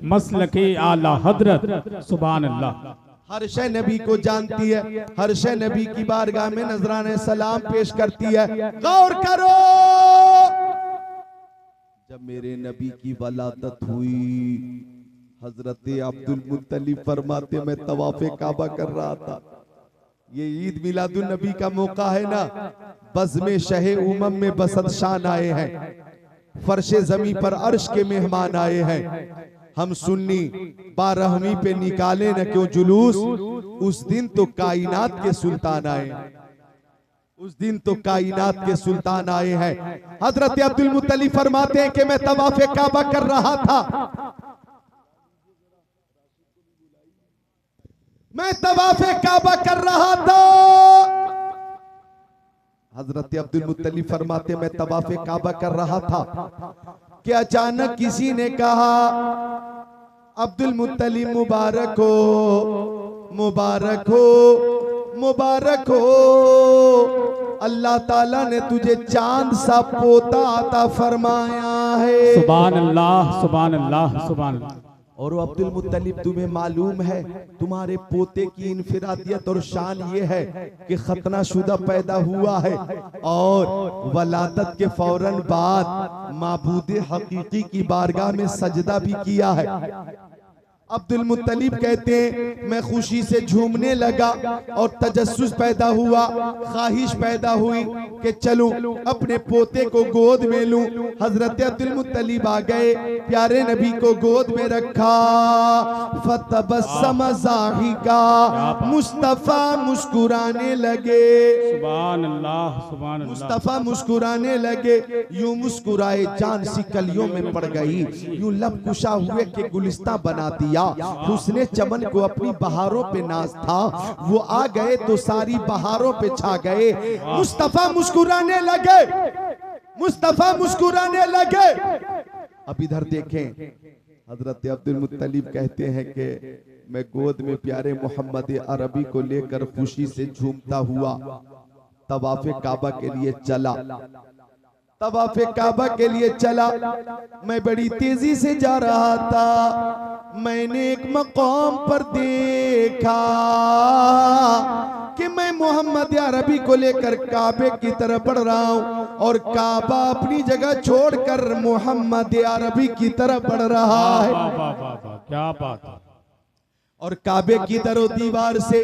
मसलके आला हजरत। सुभान अल्लाह। हर शय नबी को जानती है, हर शय नबी की बारगाह में नजराने सलाम पेश करती है। गौर करो, जब मेरे नबी की वलादत हुई, हजरत अब्दुल मुत्तलिब फरमाते मैं तवाफे काबा कर रहा था। ये ईद मिलादुन नबी का मौका है ना, बज़्मे शहे उमम में बसत शान आए हैं, फर्शे जमी पर अर्श के मेहमान आए हैं। हम सुन्नी 12वीं पे निकाले न क्यों जुलूस, उस दिन तो कायनात के सुल्तान आए, उस दिन तो कायनात के सुल्तान आए हैं। हजरत अब्दुल मुत्तलिब फरमाते हैं कि मैं तवाफे काबा कर रहा था, मैं तवाफे काबा कर रहा था। हजरत अब्दुल मुत्तलिब फरमाते मैं तवाफे काबा कर रहा था कि अचानक किसी ने कहा अब्दुल मुत्तलिब मुबारक हो, मुबारक हो, मुबारक हो, अल्लाह ताला ने तुझे चांद सा पोता अता फरमाया है। सुभान अल्लाह, सुभान अल्लाह, सुभान अल्लाह। और अब्दुल मुत्तलिब तुम्हें मालूम है तुम्हारे पोते की इनफिरादियत और शान ये है कि खतना शुदा पैदा हुआ है और वलादत के फौरन बाद माबूद हकीकी की बारगाह में सजदा भी किया है। अब्दुल मुत्तलिब कहते हैं मैं खुशी से झूमने लगा और तजस्सुस पैदा हुआ, ख्वाहिश पैदा हुई कि चलूं अपने पोते को गोद में लूं। हजरत अब्दुल मुत्तलिब आ गए, प्यारे नबी को गोद में रखा। फतबस्सम ज़ाहिका, मुस्तफा मुस्कुराने लगे। सुभान अल्लाह, सुभान अल्लाह। मुस्तफा मुस्कुराने लगे, यूं मुस्कुराए जान सी कलियों में पड़ गई, यूं लब कुशा हुए कि गुलिस्तां बना दिया। हुस्ने चमन को अपनी बहारों पे नाज था, वो आ गए तो सारी बहारों पे छा गए। मुस्तफा मुस्कुराने लगे, मुस्तफा मुस्कुराने लगे। अब इधर देखें, हजरत अब्दुल मुत्तलिब कहते हैं कि मैं गोद में प्यारे मोहम्मद अरबी को लेकर खुशी से झूमता हुआ तवाफे काबा के लिए चला, तवाफे काबा के लिए चला। मैं बड़ी तेजी से जा रहा था, मैंने एक मकाम पर देखा कि मैं मोहम्मद अरबी को लेकर काबे की तरफ बढ़ रहा हूं और काबा अपनी जगह छोड़कर मोहम्मद अरबी की तरफ बढ़ रहा है। क्या बात है। और काबे की दरो दीवार से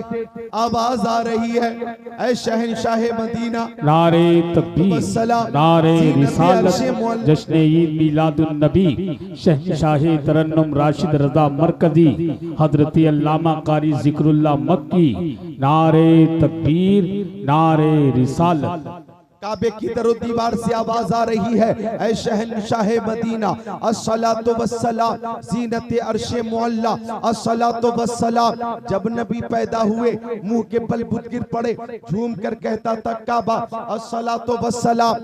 आवाज आ रही है, ऐ शहंशाह मदीना, नारे तकबीर, नारे रिसालत, जश्न ईद मिलादुन नबी, शहंशाह तरन्नुम राशिद रजा मरकजी, हजरत अल्लामा कारी जिक्रुल्लाह मक्की, नारे तकबीर, नारे रिसालत। काबे की दरो दीवार से आवाज आ रही है, ऐ शहंशाह मदीना, अस्सलातु वस्सलाम, ज़ीनत अर्शे मुअल्ला, अस्सलातु वस्सलाम। जब नबी पैदा हुए मुंह के बल बुत गिर पड़े, झूम कर कहता था काबा अस्सलातु वस्सलाम।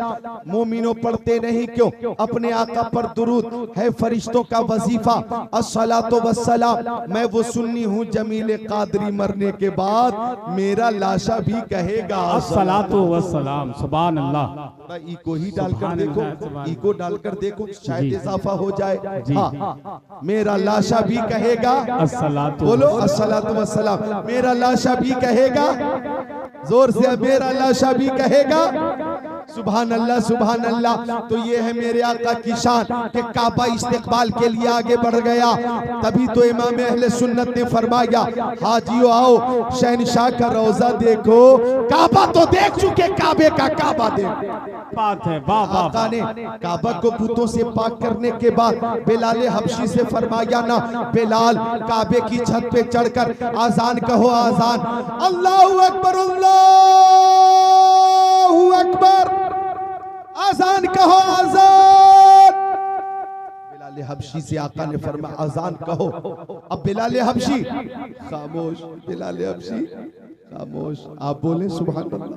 मोमिनो पढ़ते नहीं क्यों अपने आका पर दुरूद, है फरिश्तों का वजीफा अस्सलातु वस्सलाम। मैं वो सुन्नी हूँ जमील कादरी, मरने के बाद मेरा लाशा भी कहेगा अस्सलातु वस्सलाम। सुभान अल्लाह। इको ही डालकर देखो, इको डालकर देखो, शायद इजाफा हो जाए। हाँ, मेरा लाशा भी कहेगा अस्सलातु, बोलो अस्सलातु वस्सलाम। मेरा लाशा भी कहेगा, जोर से मेरा लाशा भी कहेगा सुभान अल्लाह, सुभान अल्लाह। तो ये है मेरे आका की शान कि काबा इस्तिकबाल के लिए आगे बढ़ गया। तभी तो इमाम अहले सुन्नत ने फरमाया, हाजियो आओ शहनशाह का रोजा देखो, काबा तो देख चुके, काबे का काबा देखो। बात है, वाह वाह। आका ने काबा को बुतों से पाक करने के बाद बिलाल हबशी से फरमाया ना, बिलाल काबे की छत पे चढ़कर आजान कहो, आजान, अल्लाहू अकबर, अल्लाहू अकबर, आजान कहो, आजान। बिलाल हबशी से आका ने फरमाया आजान कहो। अब बिलाल हबशी खामोश, बिलाल हबशी खामोश। आप बोले सुभान अल्लाह।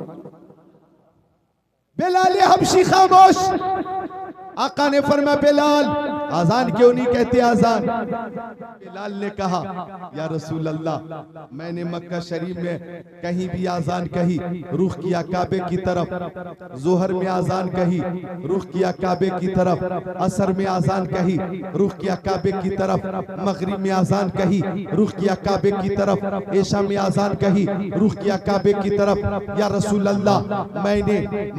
बिलाल हबशी खामोश। आका ने फरमाया बिलाल आजान क्यों नहीं कहते आजान? बिलाल ने कहा या रसूल अल्लाह मैंने मक्का शरीफ में कहीं भी आजान कही रुख किया काबे की तरफ, जोहर में आजान कही रुख किया काबे की तरफ, असर में आजान कही रुख किया काबे की तरफ, मगरिब में आजान कही रुख किया काबे की तरफ, ऐशा में आजान कही रुख किया काबे की तरफ। या रसूल अल्लाह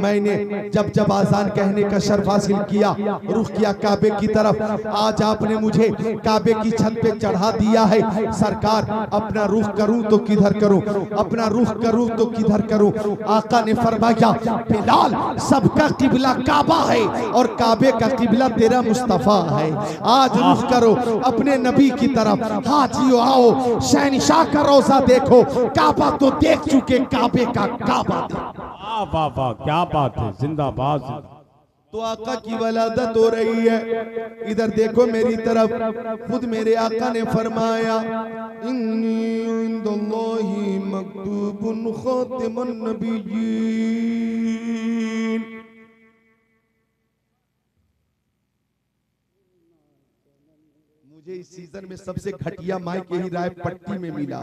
मैंने जब आजान कहने का शर्फ हासिल किया रुख किया काबे की तरफ, आज आपने मुझे काबे की छत पे चढ़ा दिया है। सरकार अपना रुख करूं तो किधर करूं, अपना रुख करूं तो किधर करूं? आका ने फरमाया बिलाल सबका किबला काबा है और काबे का किबला तेरा मुस्तफा है। आज रुख करो अपने नबी की तरफ। हाजियो आओ शहनशाह का रोजा देखो, काबा तो देख चुके, काबे का काबा वाह वाह क्या बात है, जिंदाबाद। तो आका की वलादत हो रही है। इधर देखो मेरी तरफ, खुद मेरे आका ने फरमाया इन्नी इंदल्लाहि मक्तूबुन खातिमुन नबिय्यीन। मुझे इस सीजन में सबसे घटिया माइक यही राय पट्टी में मिला,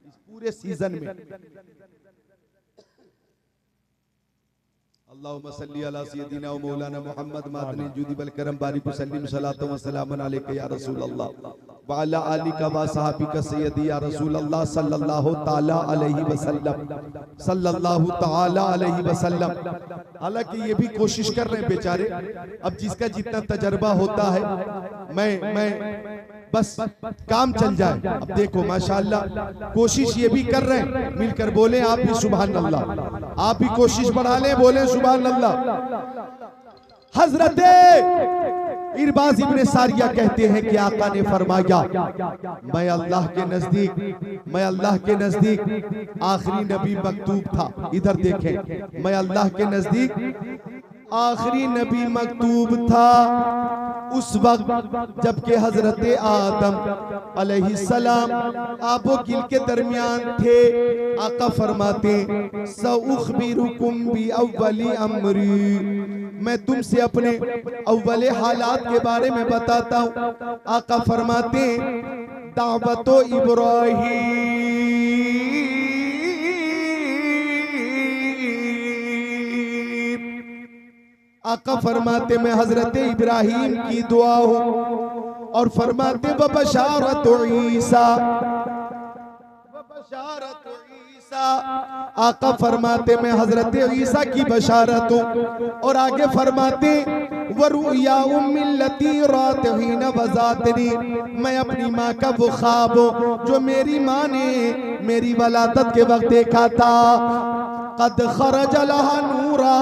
इस पूरे सीजन में। अल्लाहुम्मा सल्ली अला सय्यदिना व मौलाना मुहम्मद मादनी जुदी बल करम बारिक सल्लिम सलातो व सलामन अलैका या रसूल अल्लाह व अला आलिका व सहाबिका सय्यदी या रसूल अल्लाह सल्लल्लाहु ताला अलैहि वसल्लम, सल्लल्लाहु ताला अलैहि वसल्लम। हालांकि ये भी कोशिश कर रहे हैं बेचारे, अब जिसका जितना तजर्बा होता है मैं बस काम चल जाए। अब देखो माशाअल्लाह कोशिश ये भी कर रहे हैं, मिलकर बोले आप भी सुभान अल्लाह, आप भी कोशिश बढ़ा लें, बोले सुभान अल्लाह। हजरत इरबाज इब्ने सारिया कहते हैं कि आका ने फरमाया मैं अल्लाह के नजदीक आखिरी नबी मकतूब था। इधर देखें, मैं अल्लाह के नजदीक आखिरी नबी मकतूब था उस वक्त जबकि हजरत आदम अलैहिस्सलाम आबो गिल के दरमियान थे। आका फरमाते सउखबिरुकुम बि अव्वली अम्री, मैं तुमसे अपने अव्वले हालात के बारे में बताता हूँ। आका फरमाते दावतो इब्राहीम, आका फरमाते मैं हजरत इब्राहीम की दुआ हूँ और फरमाते बबशारत ईसा, आका फरमाते मैं हजरत ईसा की बशारत हूँ। और आगे फरमाते वरुया उम्मिल्लती रात हीना वजातनी, मैं अपनी माँ का वो ख्वाब हूँ जो मेरी माँ ने मेरी वलादत के वक्त देखा था। कद खरज लहा नूरा,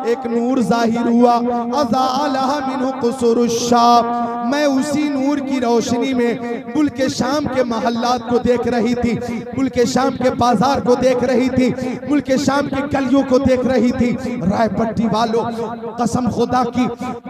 एक नूर जाहिर हुआ, अज़ा लहा मिन्हु कुसुरुश्शाम, मैं उसी नूर की रोशनी में मुल्क शाम के महल्लात को देख रही थी, मुल्क शाम के बाजार को देख रही थी, मुल्क शाम के गलियों को देख रही थी। रायपट्टी वालों कसम खुदा की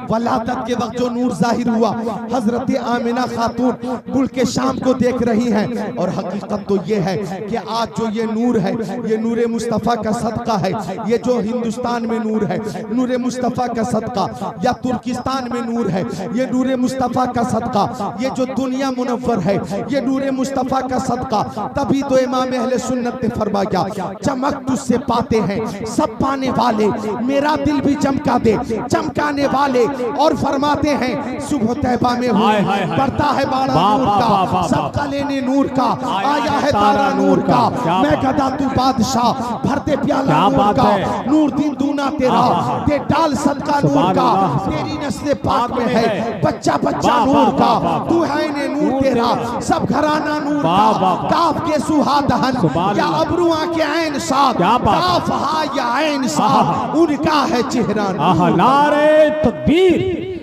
वलादत के वक्त जो नूर जाहिर हुआ, हजरत आमिना खातून मुल्क शाम को देख रही हैं। और हकीकत तो ये है कि आज जो ये नूर है ये नूर मुस्तफ़ा का सदका है। ये जो हिंदुस्तान में नूर है नूर मुस्तफ़ा का सदका, या तुर्किस्तान में नूर है ये नूर मुस्तफ़ा का सदका, ये जो दुनिया मुनव्वर है ये नूर मुस्तफ़ा का सदका। तभी तो इमाम अहले सुन्नत ने फरमाया चमक तुझसे पाते हैं सब पाने वाले, मेरा दिल भी चमका दे चमकाने वाले। और फरमाते हैं सुबह तैबा में बढ़ता है बाड़ा नूर का, सबका लेने नूर का, आया है तारा नूर का, मैं गदा तू बादशाह, भरते प्याला नूर का, नूर दिन दूना तेरा, दे डाल सदका नूर का, तेरी नस्ल पाक में है बच्चा बच्चा नूर का, तू है ने नूर तेरा, सब घराना नूर का, काफ के सुहा दहन या अबरुआ के ऐन साथ, काफ हा या ऐन साथ, उनका है चेहरा। नारे तकबीर,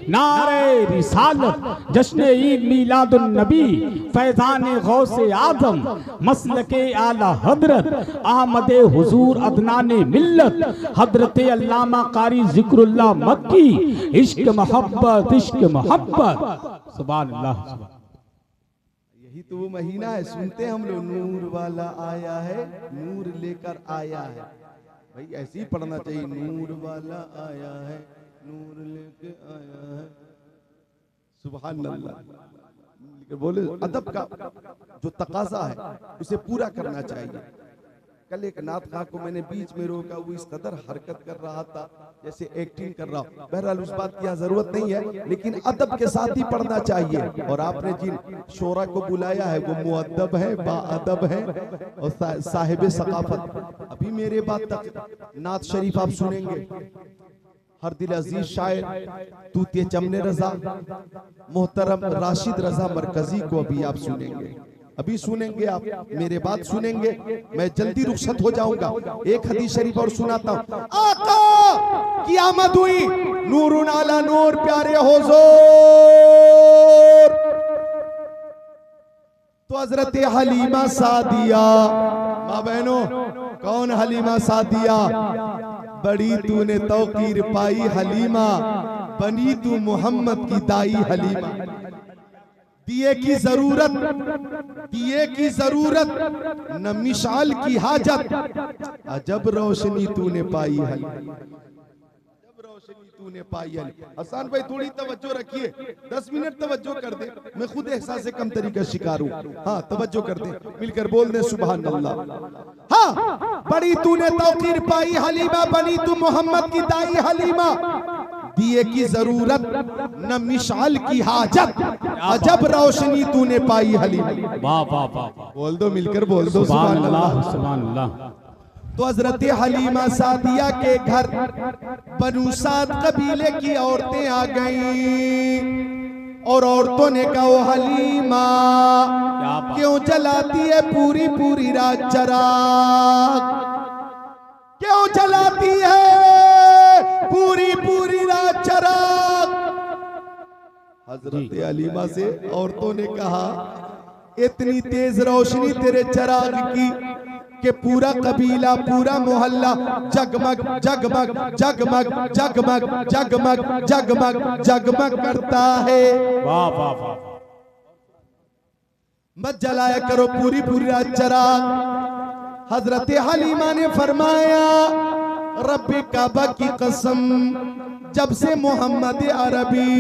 नारे रिसालत, जश्न ईद मीलादुन नबी, फैजान गौसे आजम, मसलके आला हजरत, अहमदे हुजूर अदनाने मिल्लत, हजरत अल्लामा कारी जिक्रुल्लाह मक्की, इश्क मोहब्बत इश्क मोहब्बत। सुभान अल्लाह। यही तो वो महीना है, सुनते हम लोग नूर वाला आया है नूर लेकर आया है। भाई ऐसे ही पढ़ना चाहिए, नूर वाला आया है नूर लेके आया है। सुभान अल्लाह। बोले अदब का जो तकाजा है उसे पूरा करना चाहिए। कल एक नात खां को मैंने बीच में रोका, वो इस कदर हरकत कर रहा था जैसे एक्टिंग कर रहा हो। बहरहाल उस बात की जरूरत नहीं है, लेकिन अदब के साथ ही पढ़ना चाहिए। और आपने जिन शोरा को बुलाया है वो मुअद्दब है, बाअदब है और साहिब सकाफत। अभी मेरे बाद तक नात शरीफ आप सुनेंगे। हर दिल अजीज शायर तूतिए चमने रजा मोहतरम राशिद रजा मरकजी को अभी आप सुनेंगे। अभी सुनेंगे आप, मेरे बात सुनेंगे। मैं जल्दी रुखसत हो जाऊंगा। एक हदीस शरीफ और सुनाता हूं। आका की आमद हुई, नूरुन अला नूर, प्यारे हुजूर। तो हजरत हलीमा सादिया, माँ बहनों, कौन हलीमा सादिया? बड़ी तूने तौकीर पाई हलीमा, बनी तू मोहम्मद की दाई हलीमा। दिए की जरूरत, दिए की जरूरत न मिसाल की हाजत, अजब रोशनी तूने पाई हलीमा, अजब रोशनी तूने पाई हलीमा। हसन भाई थोड़ी तवज्जो रखिए, 10 मिनट तवज्जो कर दे। मैं खुद एहसास कमतरी का शिकार हूँ। हाँ तवज्जो कर दे, मिलकर बोल दे सुभान अल्लाह। हाँ, बड़ी तूने तौकीर पाई हलीमा, बनी तू मोहम्मद की दाई हलीमा। दिए की जरूरत न मिसाल की हाजत, अजब रोशनी तूने पाई हलीमा। वाह वाह वाह, बोल दो, मिलकर बोल दो सुभान अल्लाह, सुभान अल्लाह। तो हजरत हलीमा सादिया के घर बनु साद कबीले की औरतें आ गईं और औरतों ने कहा, ओ हलीमा क्यों जलाती है पूरी पूरी रात चराग, क्यों जलाती है पूरी पूरी रात चराग। हजरत हलीमा से औरतों ने कहा, इतनी तेज रोशनी तेरे चराग की कि पूरा कबीला, पूरा मोहल्ला जगमग जगमग जगमग जगमग जगमग जगमग जगमग करता है। वाह वाह वाह, मत जलाया करो पूरी पूरी रात चराग। हजरत हलीमा ने फरमाया, रब्बे काबा की कसम, जब से मोहम्मद अरबी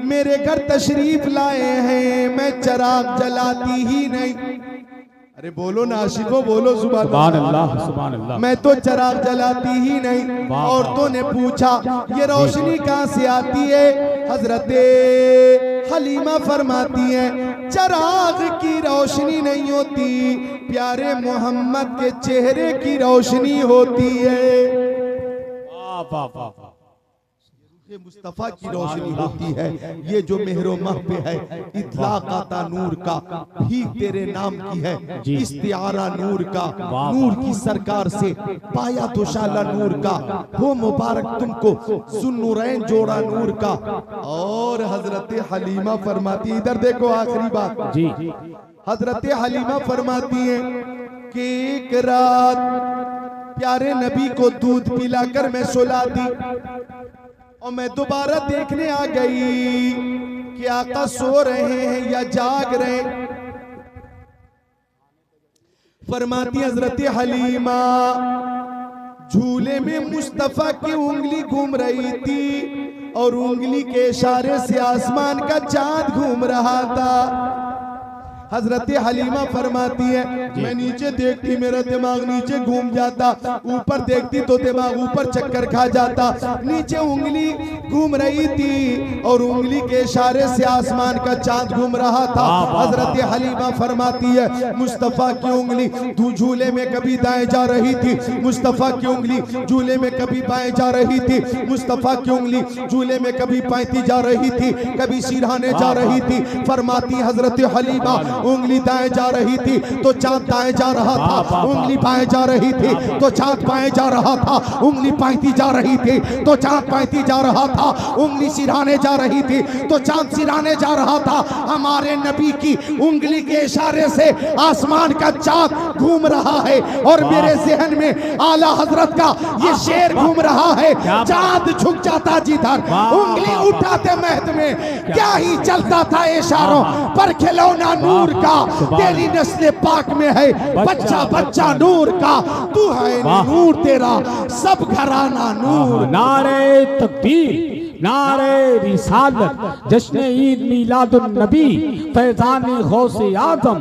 मेरे घर तशरीफ लाए हैं मैं चराग जलाती ही नहीं। अरे बोलो ना आशिको, बोलो सुभान अल्लाह, सुभान अल्लाह। मैं तो चराग जलाती ही नहीं। औरतों ने पूछा, ये रोशनी कहां से आती है? हजरते हलीमा फरमाती है, चराग की रोशनी नहीं होती, प्यारे मोहम्मद के चेहरे की रोशनी होती है। वाह वाह वाह, मुस्तफा की रोशनी होती है। ये जो मेहरो माह पे है, इतलाक आता नूर का, भी तेरे नाम की है, इस्तिआरा नूर का, नूर की सरकार से पाया तो शाला नूर का, हो मुबारक तुमको सुन्नूरैन जोड़ा नूर का। और हजरत हलीमा फरमाती, इधर देखो आखिरी बात जी, हजरत हलीमा फरमाती है कि एक रात प्यारे नबी को दूध पिलाकर मैं सुला दी और मैं दोबारा देखने आ गई कि आका सो रहे हैं या जाग रहे हैं। फरमाती हजरत हलीमा, झूले में मुस्तफा की उंगली घूम रही थी और उंगली के इशारे से आसमान का चांद घूम रहा था। हजरत हलीमा फरमाती है, मैं नीचे देखती मेरा दिमाग नीचे घूम जाता, ऊपर देखती तो दिमाग ऊपर चक्कर खा जाता। नीचे उंगली घूम रही थी और उंगली के इशारे से आसमान का चांद घूम रहा था। हजरत हलीमा फरमाती है, मुस्तफा की उंगली झूले में कभी दाएं जा रही थी, मुस्तफा की उंगली झूले में कभी बाएं जा रही थी, मुस्तफा की उंगली झूले में कभी पैंती जा रही थी, कभी सिरहाने जा रही थी। फरमाती हजरत हलीमा, उंगली दाएं जा रही थी तो चांद दाएं जा रहा था, उंगली बाएं जा रही थी तो चांद बाएं जा रहा था, उंगली पैंती जा रही थी तो चांद पैंती जा रहा था, उंगली सिरहाने जा रही थी तो चांद सिरहाने जा रहा था। हमारे नबी की उंगली के इशारे से आसमान का चांद घूम रहा है और मेरे जहन में आला हजरत का ये शेर घूम रहा है, चांद झुक जाता जिधर, उंगली उठाते महद में क्या ही चलता था इशारों पर, खिलौना नूर का, तेरी नस्ल पाक में है बच्चा बच्चा नूर का, तू है नूर तेरा सब घराना नूर। नारे तकबीर, नारे रिसालत जश्न ईद मीलादुन नबी फैजान गौसे आजम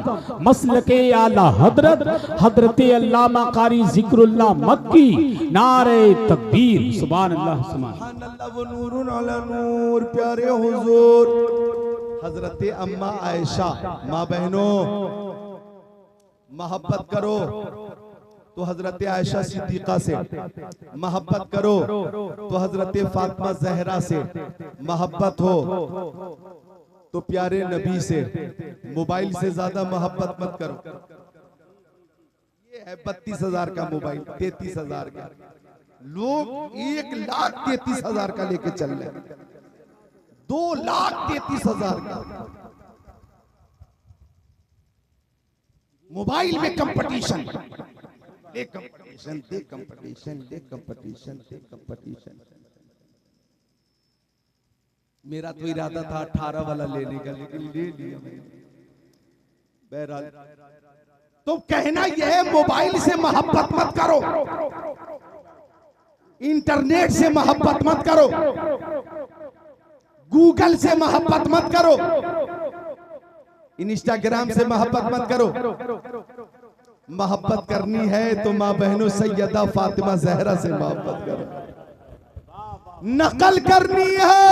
मसलके आला हजरत हजरत अल्लामा कारी जिक्रुल्लाह मक्की नारे तकबीर सुभान अल्लाह सुभान अल्लाह व नूरुन अला नूर। प्यारे हुजूर हजरत अम्मा आयशा, माँ बहनों मोहब्बत करो तो हजरत आयशा सिद्दीका से, मोहब्बत करो तो हजरत फातिमा जहरा से, मोहब्बत हो तो प्यारे नबी से। मोबाइल से ज्यादा मोहब्बत मत करो। ये है 32,000 का मोबाइल, 33,000 का। लोग 1,33,000 का लेके चल रहे हैं, 2,33,000 का मोबाइल में कंपटीशन, दे कंपटीशन, दे कंपटीशन, दे कंपटीशन, दे कंपटीशन। मेरा तो इरादा था 18 वाला लेने का, लेकिन ले लिया मैंने। बहरहाल तो कहना यह है, मोबाइल से मोहब्बत मत करो, इंटरनेट से मोहब्बत मत करो, गूगल से मोहब्बत मत करो, इंस्टाग्राम से मोहब्बत मत करो। मोहब्बत करनी है तो माँ बहनों सैयदा फातिमा जहरा से मोहब्बत करो। नकल करनी है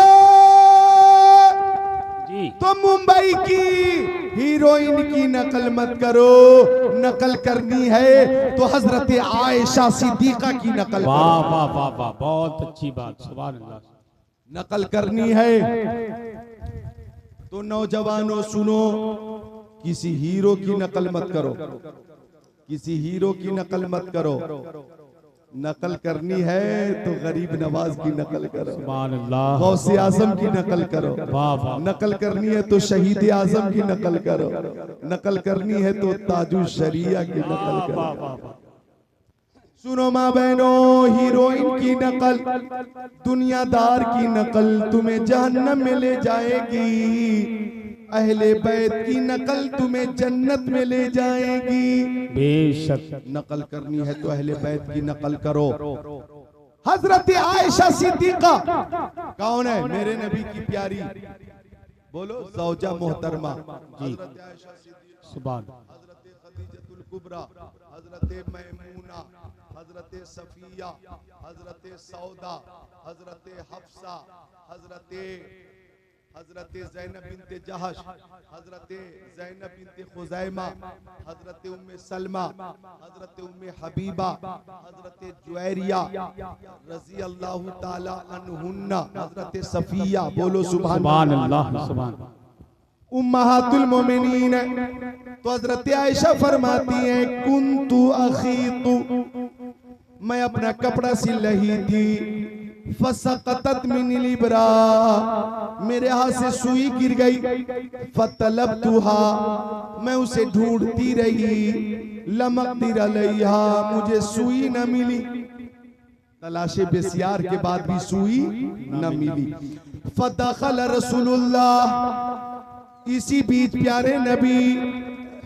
जी तो मुंबई की हीरोइन की नकल मत करो। नकल करनी है तो हजरत आयशा सिद्दीका की नकल करो। वाह वाह वाह वाह, बहुत अच्छी बात, सुभान अल्लाह। नकल करनी है तो नौजवानों सुनो, किसी हीरो की नकल मत करो, किसी हीरो की नकल मत करो। नकल करनी है तो गरीब नवाज की नकल करो, सुभान अल्लाह। गौसे आजम की नकल करो। वाह वाह, नकल करनी है तो शहीद आजम की नकल करो। नकल करनी है तो ताजु शरिया की नकल वाह वाह करो। वाह। सुनो माँ बहनों, हीरोइन की नकल, दुनियादार की नकल तुम्हें जहन्नम में ले जाएगी। अहले बैत की नकल तुम्हें जन्नत में ले जाएगी। बेशक नकल करनी है तो अहले बैत की नकल करो। हजरत आयशा सिद्दीका कौन है? मेरे नबी की प्यारी, बोलो, ज़ौजा मोहतरमा जी, सुभान। हजरत खदीजतुल कुबरा, हजरत मैमूना, हजरत सफिया, हजरत सौदा, हजरत हफ्सा, हजरत ज़ैनब बिनते जहश, हजरत ज़ैनब बिनते खुज़ैमा, हजरत उम्मे सलमा, हजरत उम्मे हबीबा, हजरत जुवैरिया रज़ी अल्लाह ताला अन्हुन्ना, हजरत सफिया, बोलो सुभान अल्लाह सुभान। उम्महातुल मोमिनीन। तो हजरत आयशा फरमाती हैं, कुन्तु अखीतु, मैं अपना कपड़ा सिल रही थी, फसकतत मिनिल इब्रा, मेरे हाथ से सुई गिर गई, फतलबतुहा, मैं उसे ढूंढती रही, लमक़दिर अलैहा, मुझे सुई न मिली, तलाशे बेसियार के बाद भी सुई न मिली। फदखल रसूलुल्लाह, इसी बीच प्यारे नबी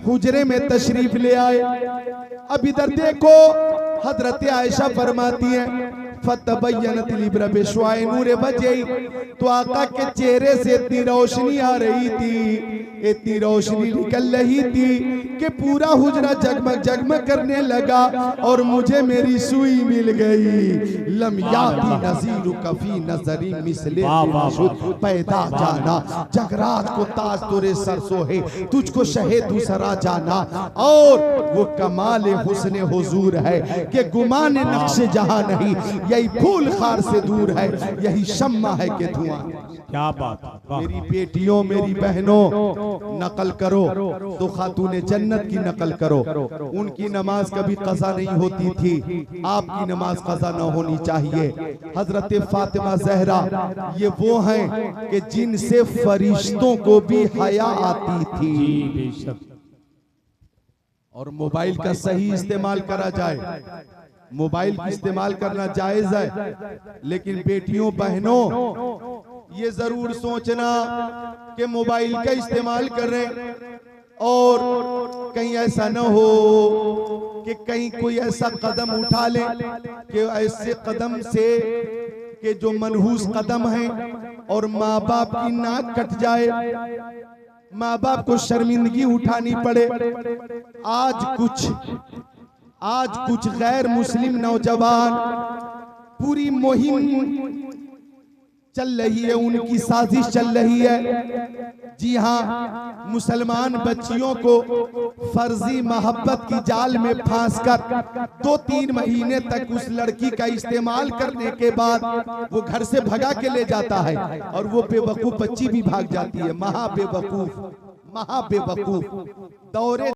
हुजरे में तशरीफ ले आए। अब इधर देखो, हजरत आयशा फरमाती है, फतबय्यनत लिब्रा बिशवाए नूरे बजई, तो आका के चेहरे से इतनी रोशनी आ रही थी, इतनी रोशनी निकल रही थी कि पूरा हुजरा जगमग जगमग करने लगा और मुझे मेरी सुई मिल गई। लम याती नज़ीरु कफी नज़री मिसले पैदा जाना, जगरात को ताज तोरे सर सोहे, तुझको शहे दूसरा जाना। और वो कमाल हुस्न हुजूर है कि गुमान नक्श जहां नहीं, यही फूल खार से दूर है, यही शम्मा है कि धुआं। क्या बात है। मेरी बेटियों, मेरी बहनों, नकल करो तो खातूने जन्नत की नकल करो। उनकी नमाज कभी कज़ा नहीं होती थी, आपकी नमाज कज़ा न होनी चाहिए। हजरत फातिमा जहरा ये वो हैं कि जिनसे फरिश्तों को भी हया आती थी। बेशक। और मोबाइल का सही इस्तेमाल करा जाए, मोबाइल का इस्तेमाल करना जायज है, लेकिन बेटियों बहनों ये जरूर सोचना कि मोबाइल का इस्तेमाल कर रहे और कहीं ऐसा न हो कि कहीं कोई ऐसा कदम उठा ले कि ऐसे कदम से के जो मनहूस कदम हैं और माँ बाप की नाक कट जाए, माँ बाप को शर्मिंदगी उठानी पड़े। आज कुछ गैर मुस्लिम नौजवान पूरी मुहिम चल रही है, उनकी साजिश चल रही है। जी हाँ, मुसलमान बच्चियों को फर्जी मोहब्बत की जाल में फांसकर 2-3 महीने तक उस लड़की का इस्तेमाल करने के बाद वो घर से भगा के ले जाता है और वो बेवकूफ बच्ची भी भाग जाती है। महा बेवकूफ दौरे